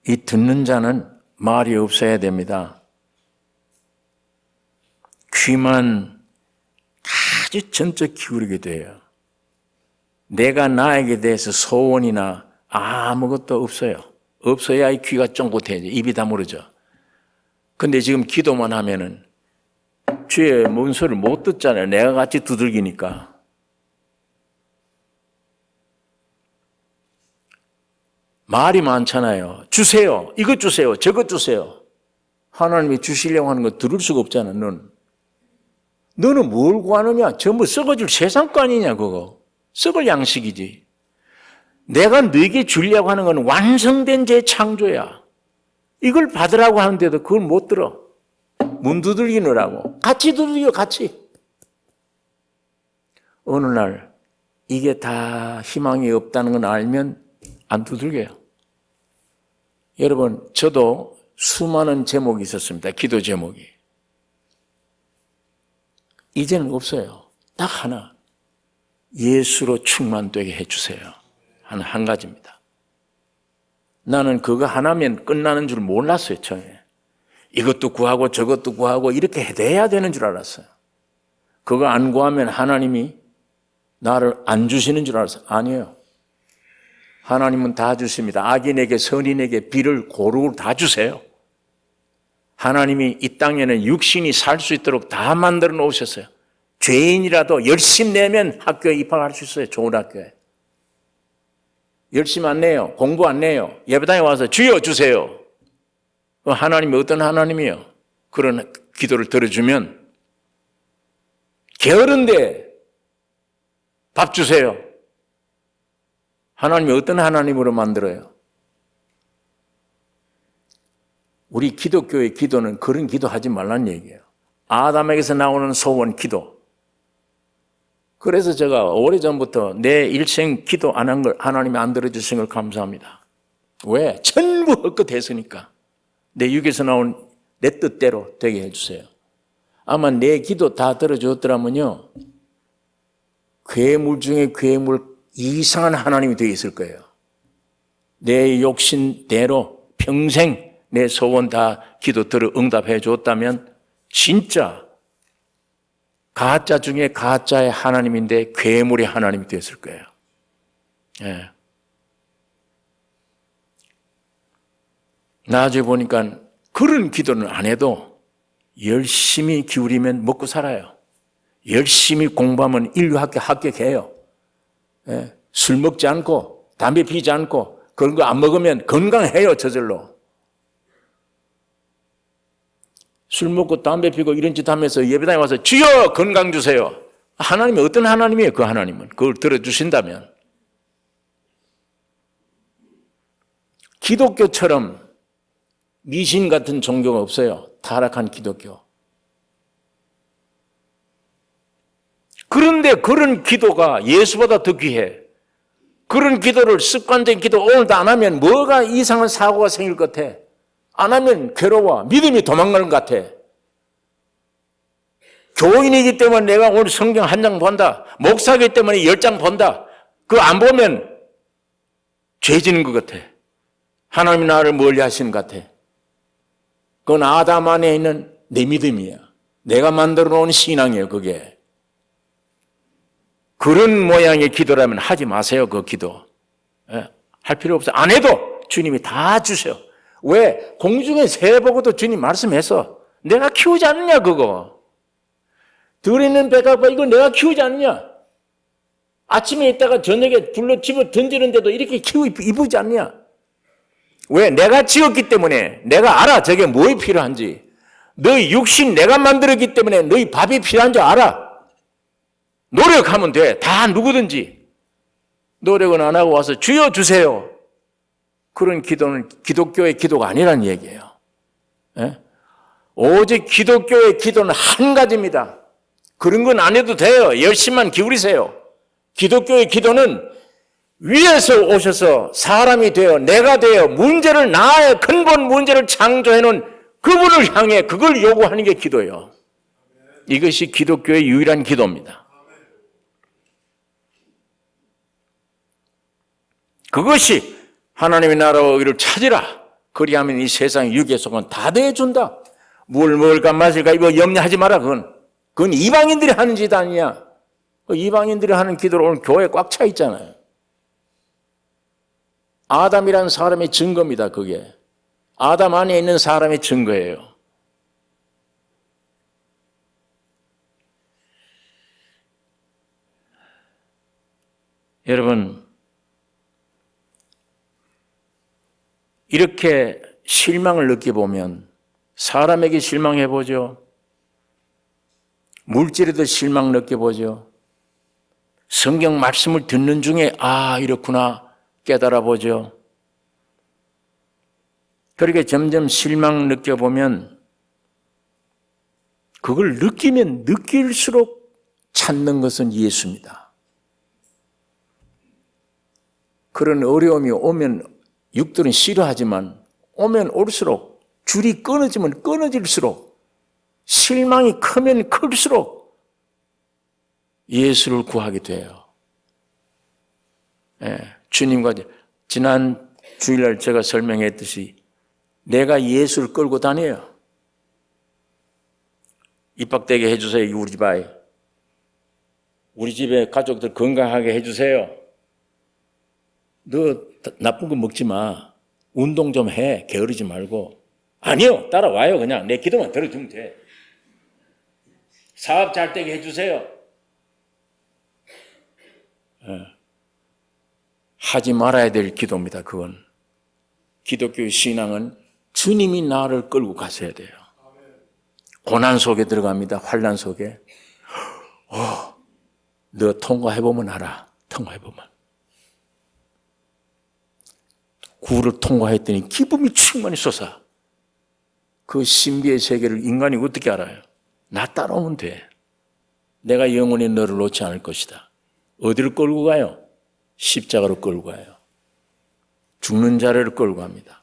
이 듣는 자는 말이 없어야 됩니다. 귀만 아주 전적 기울이게 돼요. 내가 나에게 대해서 소원이나 아무것도 없어요. 없어야 이 귀가 쫑긋해야지. 입이 다물어져. 근데 지금 기도만 하면은 주의 뭔 소리를 못 듣잖아요. 내가 같이 두들기니까. 말이 많잖아요. 주세요. 이것 주세요. 저것 주세요. 하나님이 주시려고 하는 거 들을 수가 없잖아, 너는 뭘 구하느냐? 전부 썩어질 세상 거 아니냐, 그거. 썩을 양식이지. 내가 너에게 주려고 하는 건 완성된 재창조야. 이걸 받으라고 하는데도 그걸 못 들어. 문 두들기느라고. 같이 두들겨, 같이. 어느 날 이게 다 희망이 없다는 건 알면 안 두들겨요. 여러분, 저도 수많은 제목이 있었습니다. 기도 제목이. 이제는 없어요. 딱 하나. 예수로 충만되게 해주세요. 한 가지입니다. 나는 그거 하나면 끝나는 줄 몰랐어요, 처음에. 이것도 구하고 저것도 구하고 이렇게 돼야 되는 줄 알았어요. 그거 안 구하면 하나님이 나를 안 주시는 줄 알았어요. 아니에요. 하나님은 다 주십니다. 악인에게 선인에게 비를 고루 다 주세요. 하나님이 이 땅에는 육신이 살 수 있도록 다 만들어 놓으셨어요. 죄인이라도 열심히 내면 학교에 입학할 수 있어요. 좋은 학교에. 열심히 안 내요. 공부 안 내요. 예배당에 와서 주여 주세요. 하나님이 어떤 하나님이에요? 그런 기도를 들어주면 게으른데 밥 주세요. 하나님이 어떤 하나님으로 만들어요? 우리 기독교의 기도는 그런 기도하지 말라는 얘기예요. 아담에게서 나오는 소원 기도. 그래서 제가 오래전부터 내 일생 기도 안 한 걸 하나님이 안 들어주신 걸 감사합니다. 왜? 전부 헛것했으니까. 내 육에서 나온 내 뜻대로 되게 해주세요. 아마 내 기도 다 들어줬더라면요, 괴물 중에 괴물 이상한 하나님이 되어 있을 거예요. 내 욕심대로 평생 내 소원 다 기도 들어 응답해 줬다면 진짜 가짜 중에 가짜의 하나님인데 괴물의 하나님이 되었을 거예요. 예. 나중에 보니까 그런 기도는 안 해도 열심히 기울이면 먹고 살아요. 열심히 공부하면 인류학교 합격해요. 예. 술 먹지 않고 담배 피지 않고 그런 거 안 먹으면 건강해요. 저절로. 술 먹고 담배 피고 이런 짓 하면서 예배당에 와서 주여 건강 주세요. 하나님이 어떤 하나님이에요? 그 하나님은. 그걸 들어주신다면. 기독교처럼 미신 같은 종교가 없어요. 타락한 기독교. 그런데 그런 기도가 예수보다 더 귀해. 그런 기도를 습관된 기도 오늘도 안 하면 뭐가 이상한 사고가 생길 것 같아. 안 하면 괴로워. 믿음이 도망가는 것 같아. 교인이기 때문에 내가 오늘 성경 한 장 본다. 목사이기 때문에 10장 본다. 그거 안 보면 죄 지는 것 같아. 하나님이 나를 멀리 하시는 것 같아. 그건 아담 안에 있는 내 믿음이야. 내가 만들어 놓은 신앙이에요, 그게. 그런 모양의 기도라면 하지 마세요, 그 기도. 예, 할 필요 없어요. 안 해도 주님이 다 주셔. 왜? 공중에 새 보고도 주님 말씀해서 내가 키우지 않느냐, 그거. 들에 있는 백합화 이거 내가 키우지 않느냐. 아침에 있다가 저녁에 불러 집어 던지는데도 이렇게 이쁘지 않느냐. 왜? 내가 지었기 때문에 내가 알아. 저게 뭐에 필요한지. 너희 육신 내가 만들었기 때문에 너희 밥이 필요한 줄 알아. 노력하면 돼. 다 누구든지. 노력은 안 하고 와서 주여 주세요. 그런 기도는 기독교의 기도가 아니라는 얘기예요. 예? 오직 기독교의 기도는 한 가지입니다. 그런 건 안 해도 돼요. 열심만 기울이세요. 기독교의 기도는 위에서 오셔서 사람이 되어 내가 되어 문제를 나의 근본 문제를 창조해 놓은 그분을 향해 그걸 요구하는 게 기도예요. 이것이 기독교의 유일한 기도입니다. 그것이 하나님의 나라와 의를 찾으라. 그리하면 이 세상 유괴 속은 다 대해준다. 뭘 먹을까 마실까 이거 염려하지 마라. 그건 이방인들이 하는 짓 아니야. 이방인들이 하는 기도로 오늘 교회 꽉 차 있잖아요. 아담이라는 사람의 증거입니다. 그게. 아담 안에 있는 사람의 증거예요. 여러분, 이렇게 실망을 느껴보면 사람에게 실망해보죠. 물질에도 실망 느껴보죠. 성경 말씀을 듣는 중에 아 이렇구나 깨달아 보죠. 그렇게 점점 실망 느껴보면 그걸 느끼면 느낄수록 찾는 것은 예수입니다. 그런 어려움이 오면 육들은 싫어하지만 오면 올수록 줄이 끊어지면 끊어질수록 실망이 크면 클수록 예수를 구하게 돼요. 예, 주님과 지난 주일날 제가 설명했듯이 내가 예수를 끌고 다녀요. 입학되게 해주세요. 우리 집 아이. 우리 집에 가족들 건강하게 해주세요. 너 나쁜 거 먹지 마. 운동 좀 해. 게으르지 말고. 아니요. 따라와요. 그냥 내 기도만 들어주면 돼. 사업 잘 되게 해주세요. 하지 말아야 될 기도입니다. 그건. 기독교 신앙은 주님이 나를 끌고 가셔야 돼요. 고난 속에 들어갑니다. 환난 속에. 너 통과해보면 알아. 통과해보면. 구를 통과했더니 기쁨이 충만히 솟아. 그 신비의 세계를 인간이 어떻게 알아요? 나 따라오면 돼. 내가 영원히 너를 놓지 않을 것이다. 어디를 끌고 가요? 십자가로 끌고 가요. 죽는 자리를 끌고 갑니다.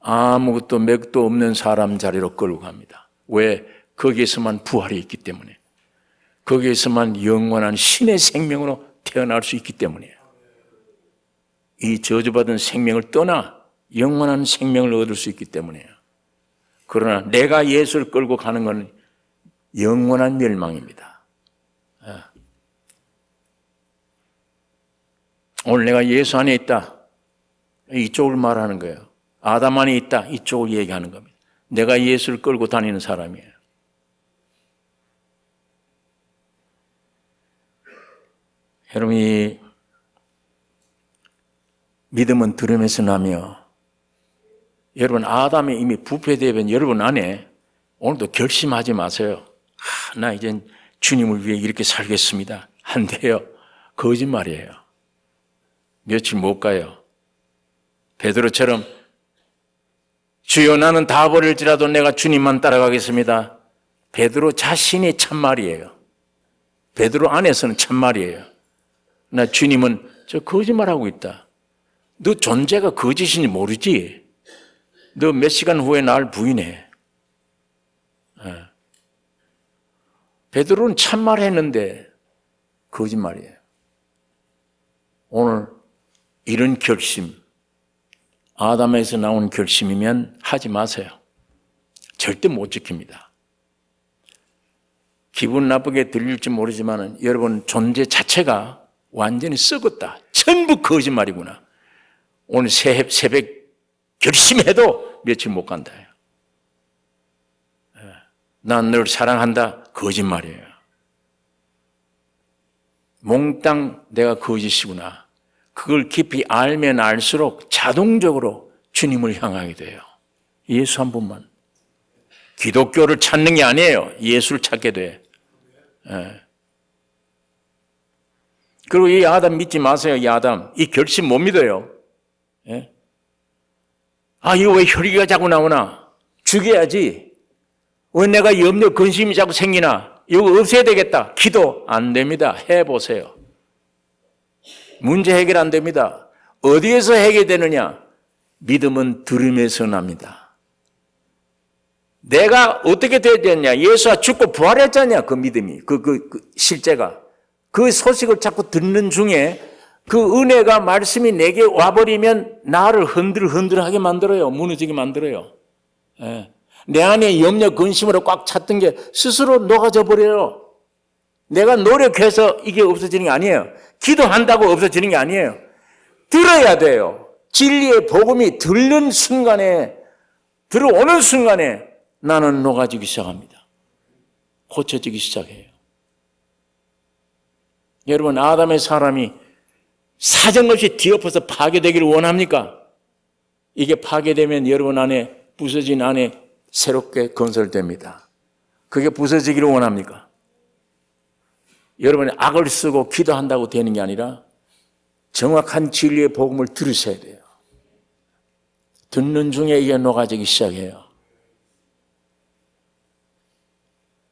아무것도 맥도 없는 사람 자리로 끌고 갑니다. 왜? 거기에서만 부활이 있기 때문에. 거기에서만 영원한 신의 생명으로 태어날 수 있기 때문이에요. 이 저주받은 생명을 떠나 영원한 생명을 얻을 수 있기 때문이에요. 그러나 내가 예수를 끌고 가는 것은 영원한 멸망입니다. 오늘 내가 예수 안에 있다. 이쪽을 말하는 거예요. 아담 안에 있다. 이쪽을 얘기하는 겁니다. 내가 예수를 끌고 다니는 사람이에요. 여러분이 믿음은 들음에서 나며 여러분 아담이 이미 부패되면 여러분 안에 오늘도 결심하지 마세요. 나 이젠 주님을 위해 이렇게 살겠습니다. 안 돼요. 거짓말이에요. 며칠 못 가요. 베드로처럼 주여 나는 다 버릴지라도 내가 주님만 따라가겠습니다. 베드로 자신이 참말이에요. 베드로 안에서는 참말이에요. 나 주님은 저 거짓말하고 있다. 너 존재가 거짓인지 모르지? 너 몇 시간 후에 날 부인해. 베드로는 참말했는데 거짓말이에요. 오늘 이런 결심, 아담에서 나온 결심이면 하지 마세요. 절대 못 지킵니다. 기분 나쁘게 들릴지 모르지만 여러분 존재 자체가 완전히 썩었다. 전부 거짓말이구나. 오늘 새벽 결심해도 며칠 못 간다. 난 널 사랑한다. 거짓말이에요. 몽땅 내가 거짓이구나. 그걸 깊이 알면 알수록 자동적으로 주님을 향하게 돼요. 예수 한 분만. 기독교를 찾는 게 아니에요. 예수를 찾게 돼. 그리고 이 아담 믿지 마세요. 이 아담. 이 결심 못 믿어요. 이거 왜 혈기가 자꾸 나오나? 죽여야지. 왜 내가 염려, 근심이 자꾸 생기나? 이거 없애야 되겠다. 기도 안 됩니다. 해보세요. 문제 해결 안 됩니다. 어디에서 해결되느냐? 믿음은 들음에서 납니다. 내가 어떻게 돼야 되냐? 예수가 죽고 부활했잖냐? 그 믿음이. 그 실제가. 그 소식을 자꾸 듣는 중에 그 은혜가 말씀이 내게 와버리면 나를 흔들흔들하게 만들어요. 무너지게 만들어요. 내 안에 염려 근심으로 꽉 찼던 게 스스로 녹아져 버려요. 내가 노력해서 이게 없어지는 게 아니에요. 기도한다고 없어지는 게 아니에요. 들어야 돼요. 진리의 복음이 들는 순간에, 들어오는 순간에 나는 녹아지기 시작합니다. 고쳐지기 시작해요. 여러분 아담의 사람이 사정없이 뒤엎어서 파괴되기를 원합니까? 이게 파괴되면 여러분 안에 부서진 안에 새롭게 건설됩니다. 그게 부서지기를 원합니까? 여러분이 악을 쓰고 기도한다고 되는 게 아니라 정확한 진리의 복음을 들으셔야 돼요. 듣는 중에 이게 녹아지기 시작해요.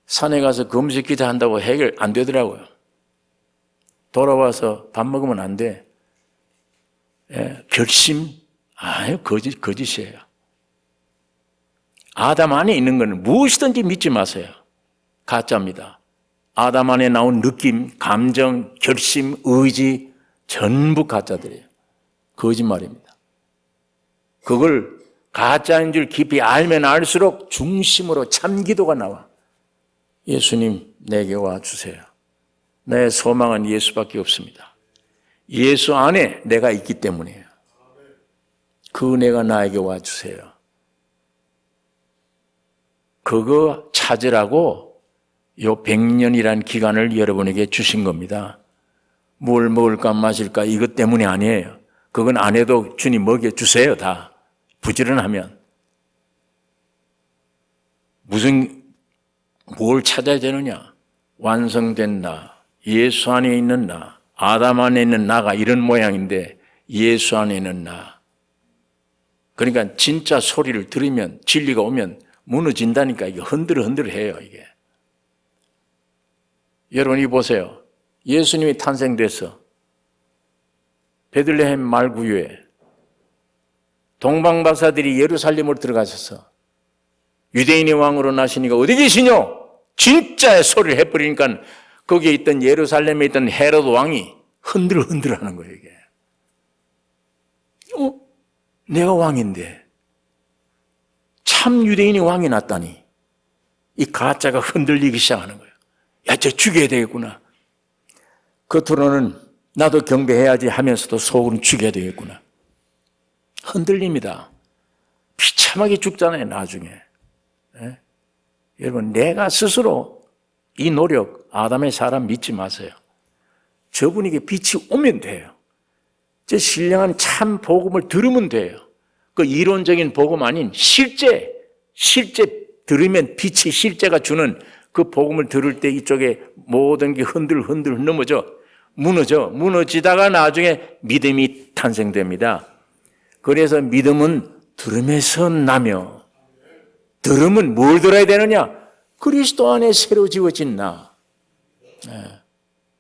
산에 가서 금식 기도한다고 해결 안 되더라고요. 돌아와서 밥 먹으면 안 돼. 예, 결심? 아유, 거짓이에요. 아담 안에 있는 것은 무엇이든지 믿지 마세요. 가짜입니다. 아담 안에 나온 느낌, 감정, 결심, 의지 전부 가짜들이에요. 거짓말입니다. 그걸 가짜인 줄 깊이 알면 알수록 중심으로 참 기도가 나와. 예수님, 내게 와주세요. 내 소망은 예수밖에 없습니다. 예수 안에 내가 있기 때문이에요. 그 은혜가 나에게 와주세요. 그거 찾으라고 요 100년이란 기간을 여러분에게 주신 겁니다. 뭘 먹을까 마실까 이것 때문이 아니에요. 그건 안 해도 주님 먹여주세요. 다 부지런하면. 뭘 찾아야 되느냐? 완성된 나, 예수 안에 있는 나, 아담 안에 있는 나가 이런 모양인데 예수 안에 있는 나. 그러니까 진짜 소리를 들으면 진리가 오면 무너진다니까. 이게 흔들흔들해요. 이게. 여러분이 보세요. 예수님이 탄생돼서 베들레헴 말구유에 동방박사들이 예루살렘으로 들어가셔서 유대인의 왕으로 나시니까 어디 계시뇨? 진짜의 소리를 해버리니까 거기에 있던 예루살렘에 있던 헤롯 왕이 흔들흔들하는 거예요. 이게. 내가 왕인데 참 유대인이 왕이 났다니 이 가짜가 흔들리기 시작하는 거예요. 야, 저 죽여야 되겠구나. 겉으로는 나도 경배해야지 하면서도 속으로는 죽여야 되겠구나. 흔들립니다. 비참하게 죽잖아요, 나중에. 네? 여러분, 내가 스스로 이 노력, 아담의 사람 믿지 마세요. 저분에게 빛이 오면 돼요. 저 신령한 참 복음을 들으면 돼요. 그 이론적인 복음 아닌 실제 들으면 빛이 실제가 주는 그 복음을 들을 때 이쪽에 모든 게 흔들 무너지다가 나중에 믿음이 탄생됩니다. 그래서 믿음은 들음에서 나며, 들음은 뭘 들어야 되느냐? 그리스도 안에 새로 지어진 나.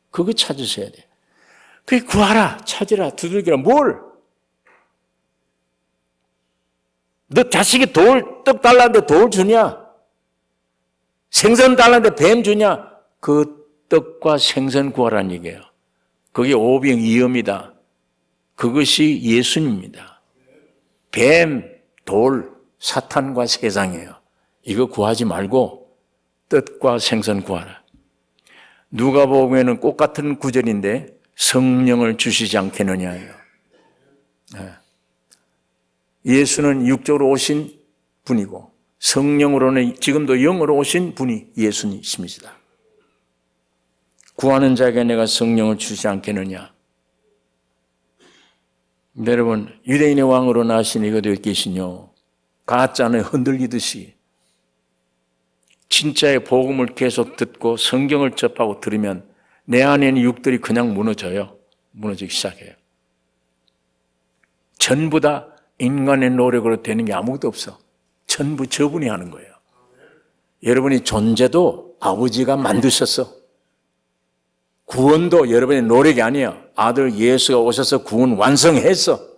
그거 찾으셔야 돼요. 그게 구하라, 찾으라, 두들기라. 뭘? 너 자식이 떡 달라는데 돌 주냐? 생선 달라는데 뱀 주냐? 그 떡과 생선 구하라는 얘기예요. 그게 오병이어입니다. 그것이 예수님입니다. 뱀, 돌, 사탄과 세상이에요. 이거 구하지 말고 떡과 생선 구하라. 누가복음에는 꼭 같은 구절인데 성령을 주시지 않겠느냐예요. 예수는 육적으로 오신 분이고 성령으로는 지금도 영으로 오신 분이 예수님이십니다. 구하는 자에게 내가 성령을 주지 않겠느냐. 여러분, 유대인의 왕으로 나신 이가 되어 계시뇨. 가짜는 흔들리듯이 진짜의 복음을 계속 듣고 성경을 접하고 들으면 내 안에 있는 육들이 그냥 무너지기 시작해요. 전부 다 인간의 노력으로 되는 게 아무것도 없어. 전부 저분이 하는 거예요. 여러분이 존재도 아버지가 만드셨어. 구원도 여러분의 노력이 아니에요. 아들 예수가 오셔서 구원 완성했어.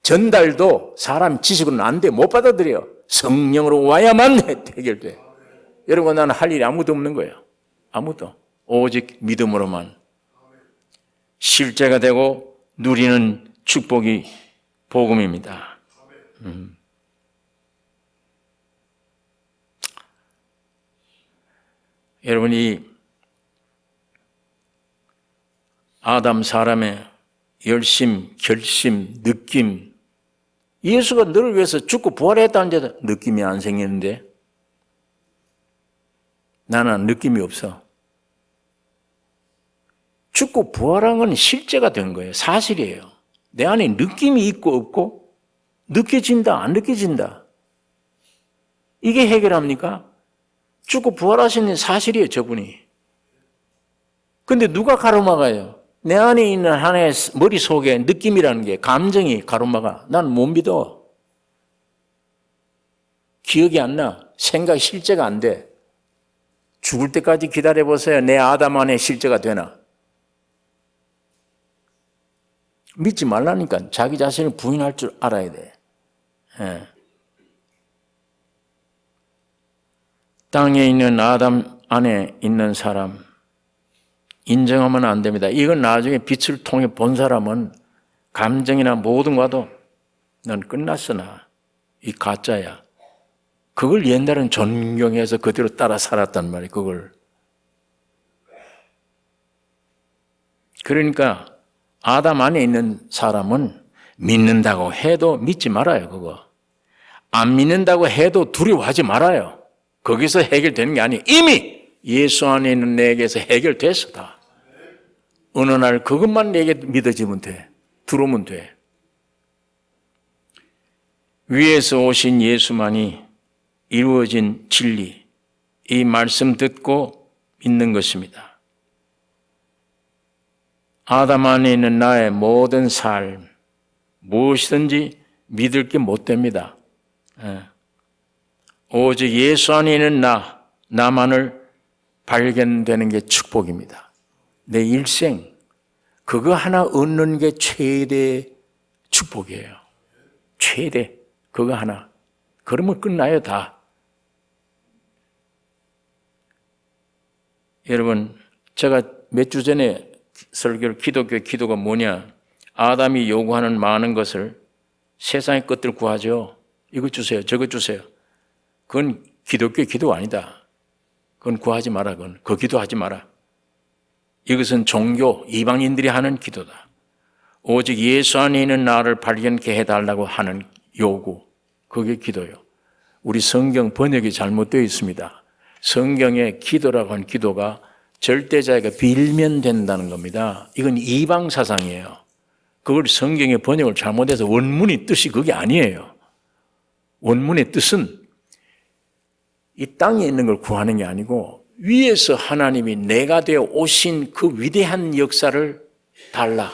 전달도 사람 지식으로는 안 돼. 못 받아들여. 성령으로 와야만 해결돼. 여러분, 나는 할 일이 아무도 없는 거예요. 아무도. 오직 믿음으로만. 실제가 되고 누리는 축복이 복음입니다. 여러분이 아담 사람의 열심, 결심, 느낌, 예수가 너를 위해서 죽고 부활했다는데도 느낌이 안 생기는데 나는 느낌이 없어. 죽고 부활한 건 실제가 된 거예요. 사실이에요. 내 안에 느낌이 있고 없고 느껴진다, 안 느껴진다. 이게 해결합니까? 죽고 부활하신 사실이에요, 저분이. 근데 누가 가로막아요? 내 안에 있는 하나의 머릿속에 느낌이라는 게 감정이 가로막아. 나는 못 믿어. 기억이 안 나. 생각이 실제가 안 돼. 죽을 때까지 기다려보세요. 내 아담 안에 실제가 되나. 믿지 말라니까. 자기 자신을 부인할 줄 알아야 돼. 예. 땅에 있는 아담 안에 있는 사람 인정하면 안 됩니다. 이건 나중에 빛을 통해 본 사람은 감정이나 모든 것도 넌 끝났어 나. 이 가짜야. 그걸 옛날엔 존경해서 그대로 따라 살았단 말이에요. 그걸. 그러니까 아담 안에 있는 사람은 믿는다고 해도 믿지 말아요. 그거. 안 믿는다고 해도 두려워하지 말아요. 거기서 해결되는 게 아니에요. 이미 예수 안에 있는 내게서 해결됐어 다. 어느 날 그것만 내게 믿어지면 돼. 들어오면 돼. 위에서 오신 예수만이 이루어진 진리, 이 말씀 듣고 믿는 것입니다. 아담 안에 있는 나의 모든 삶, 무엇이든지 믿을 게 못 됩니다. 오직 예수 안에 있는 나만을 발견되는 게 축복입니다. 내 일생, 그거 하나 얻는 게 최대 축복이에요. 최대, 그거 하나. 그러면 끝나요, 다. 여러분, 제가 몇 주 전에 설교를 기독교 기도가 뭐냐? 아담이 요구하는 많은 것을 세상의 것들 구하죠. 이거 주세요, 저거 주세요. 그건 기독교 기도가 아니다. 그건 구하지 마라. 그건 그 기도하지 마라. 이것은 종교 이방인들이 하는 기도다. 오직 예수 안에 있는 나를 발견케 해달라고 하는 요구. 그게 기도요. 우리 성경 번역이 잘못되어 있습니다. 성경에 기도라고 하는 기도가 절대자가 빌면 된다는 겁니다. 이건 이방 사상이에요. 그걸 성경의 번역을 잘못해서 원문의 뜻이 그게 아니에요. 원문의 뜻은 이 땅에 있는 걸 구하는 게 아니고 위에서 하나님이 내가 되어 오신 그 위대한 역사를 달라.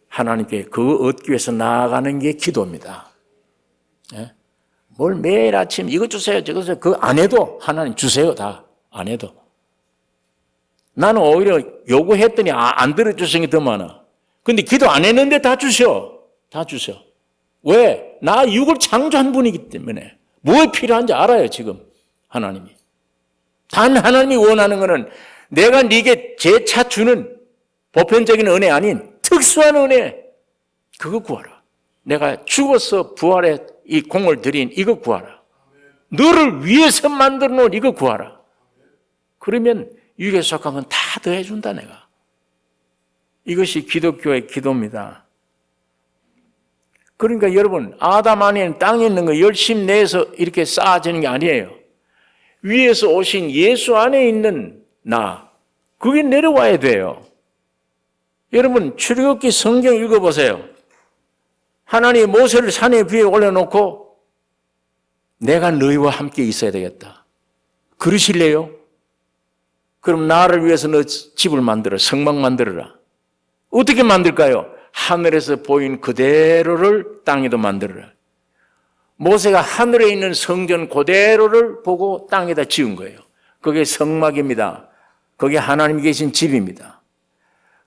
하나님께 그거 얻기 위해서 나아가는 게 기도입니다. 뭘 매일 아침 이거 주세요 저거 주세요 그거 안 해도 하나님 주세요 다 안 해도. 나는 오히려 요구했더니 안 들어주신 게 더 많아. 근데 기도 안 했는데 다 주셔. 다 주셔. 왜? 나 육을 창조한 분이기 때문에 뭐 필요한지 알아요 지금 하나님이. 단 하나님이 원하는 것은 내가 네게 재차 주는 보편적인 은혜 아닌 특수한 은혜 그거 구하라. 내가 죽어서 부활에 이 공을 들인 이거 구하라. 너를 위해서 만들어 놓은 이거 구하라. 그러면 육에 속한 건 다 더해준다 내가. 이것이 기독교의 기도입니다. 그러니까 여러분 아담 안에는 땅에 있는 거 열심히 내서 이렇게 쌓아지는 게 아니에요. 위에서 오신 예수 안에 있는 나 그게 내려와야 돼요. 여러분 출애굽기 성경 읽어보세요. 하나님이 모세를 산에 위에 올려놓고 내가 너희와 함께 있어야 되겠다. 그러실래요? 그럼 나를 위해서 너 집을 만들어 성막 만들어라. 어떻게 만들까요? 하늘에서 보인 그대로를 땅에도 만들어라. 모세가 하늘에 있는 성전 그대로를 보고 땅에다 지은 거예요. 그게 성막입니다. 그게 하나님이 계신 집입니다.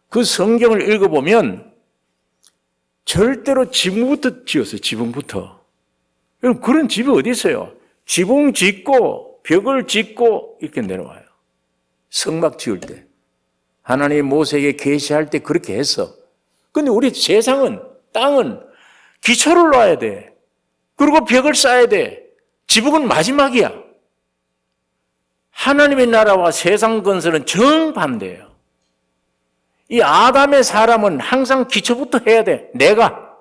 그 성경을 읽어보면 절대로 지붕부터 지었어요. 지붕부터. 여러분 그런 집이 어디 있어요? 지붕 짓고 벽을 짓고 이렇게 내려와요. 성막 지을 때. 하나님이 모세에게 계시할 때 그렇게 했어. 근데 우리 세상은 땅은 기초를 놔야 돼. 그리고 벽을 쌓아야 돼. 지붕은 마지막이야. 하나님의 나라와 세상 건설은 정반대예요. 이 아담의 사람은 항상 기초부터 해야 돼. 내가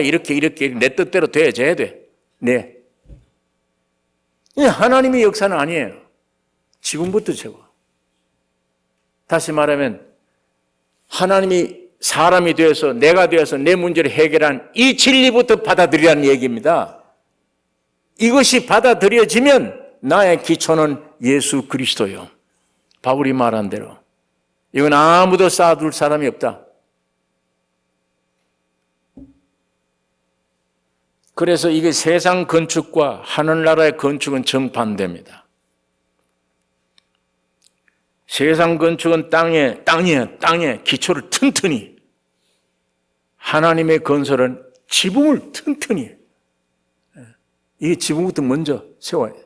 이렇게 내 뜻대로 돼야 돼. 네. 하나님의 역사는 아니에요. 지붕부터 세워. 다시 말하면 하나님이 사람이 되어서 내가 되어서 내 문제를 해결한 이 진리부터 받아들이라는 얘기입니다. 이것이 받아들여지면 나의 기초는 예수 그리스도요. 바울이 말한 대로 이건 아무도 쌓아둘 사람이 없다. 그래서 이게 세상 건축과 하늘나라의 건축은 정반대입니다. 세상 건축은 땅에 기초를 튼튼히, 하나님의 건설은 지붕을 튼튼히, 이게 지붕부터 먼저 세워야 돼요.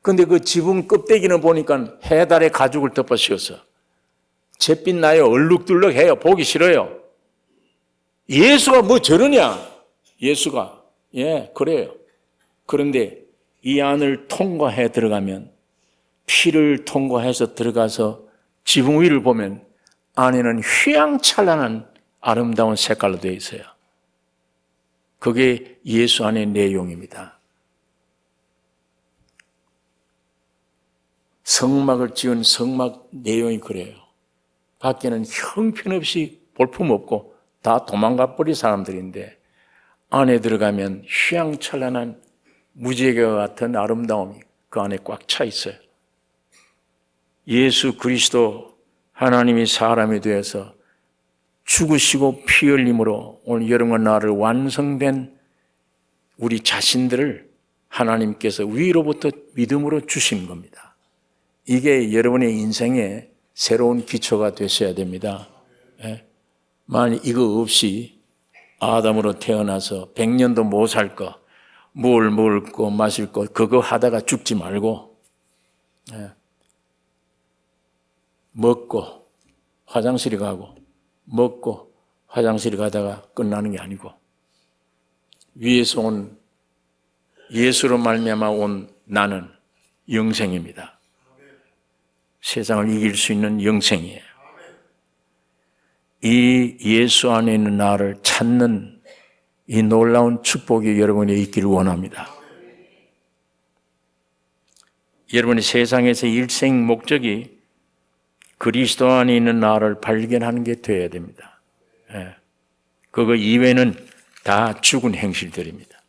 그런데 그 지붕 껍데기는 보니까 해달의 가죽을 덮어 씌웠어. 잿빛 나요. 얼룩덜룩해요. 보기 싫어요. 예수가 뭐 저러냐? 예수가. 예, 그래요. 그런데 이 안을 통과해 들어가면, 피를 통과해서 들어가서 지붕 위를 보면 안에는 휘황찬란한 아름다운 색깔로 되어 있어요. 그게 예수 안의 내용입니다. 성막을 지은 성막 내용이 그래요. 밖에는 형편없이 볼품없고 다 도망가 버린 사람들인데 안에 들어가면 휘황찬란한 무지개와 같은 아름다움이 그 안에 꽉 차 있어요. 예수 그리스도 하나님이 사람이 되어서 죽으시고 피 흘림으로 오늘 여러분과 나를 완성된 우리 자신들을 하나님께서 위로부터 믿음으로 주신 겁니다. 이게 여러분의 인생의 새로운 기초가 되셔야 됩니다. 만약 이거 없이 아담으로 태어나서 100년도 못 살 거, 뭘 먹고 마실 거 그거 하다가 죽지 말고 먹고 화장실에 가고 먹고 화장실에 가다가 끝나는 게 아니고 위에서 온 예수로 말미암아 온 나는 영생입니다. 세상을 이길 수 있는 영생이에요. 이 예수 안에 있는 나를 찾는 이 놀라운 축복이 여러분에 있기를 원합니다. 여러분의 세상에서 일생 목적이 그리스도 안에 있는 나를 발견하는 게 되어야 됩니다. 그거 이외에는 다 죽은 행실들입니다.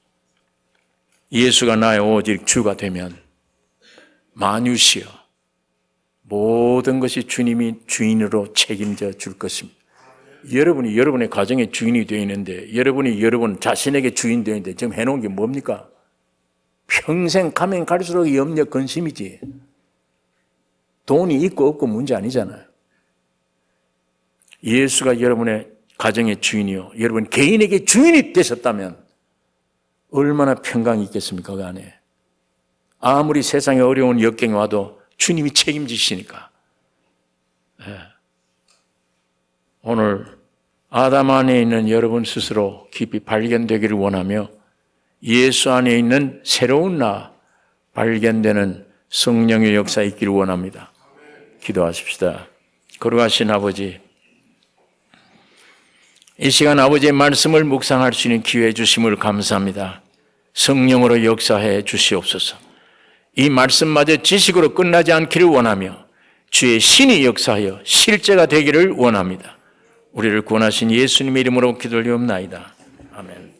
예수가 나의 오직 주가 되면 만유시여 모든 것이 주님이 주인으로 책임져 줄 것입니다. 여러분이 여러분의 가정의 주인이 되어 있는데 여러분이 여러분 자신에게 주인 되어 있는데 지금 해놓은 게 뭡니까? 평생 가면 갈수록 염려 근심이지. 돈이 있고 없고 문제 아니잖아요. 예수가 여러분의 가정의 주인이요 여러분 개인에게 주인이 되셨다면 얼마나 평강이 있겠습니까? 그 안에 아무리 세상에 어려운 역경이 와도 주님이 책임지시니까. 오늘 아담 안에 있는 여러분 스스로 깊이 발견되기를 원하며 예수 안에 있는 새로운 나 발견되는 성령의 역사 있기를 원합니다. 기도하십시다. 거룩하신 아버지, 이 시간 아버지의 말씀을 묵상할 수 있는 기회 주심을 감사합니다. 성령으로 역사해 주시옵소서. 이 말씀마저 지식으로 끝나지 않기를 원하며 주의 신이 역사하여 실제가 되기를 원합니다. 우리를 구원하신 예수님의 이름으로 기도드리옵나이다. 아멘.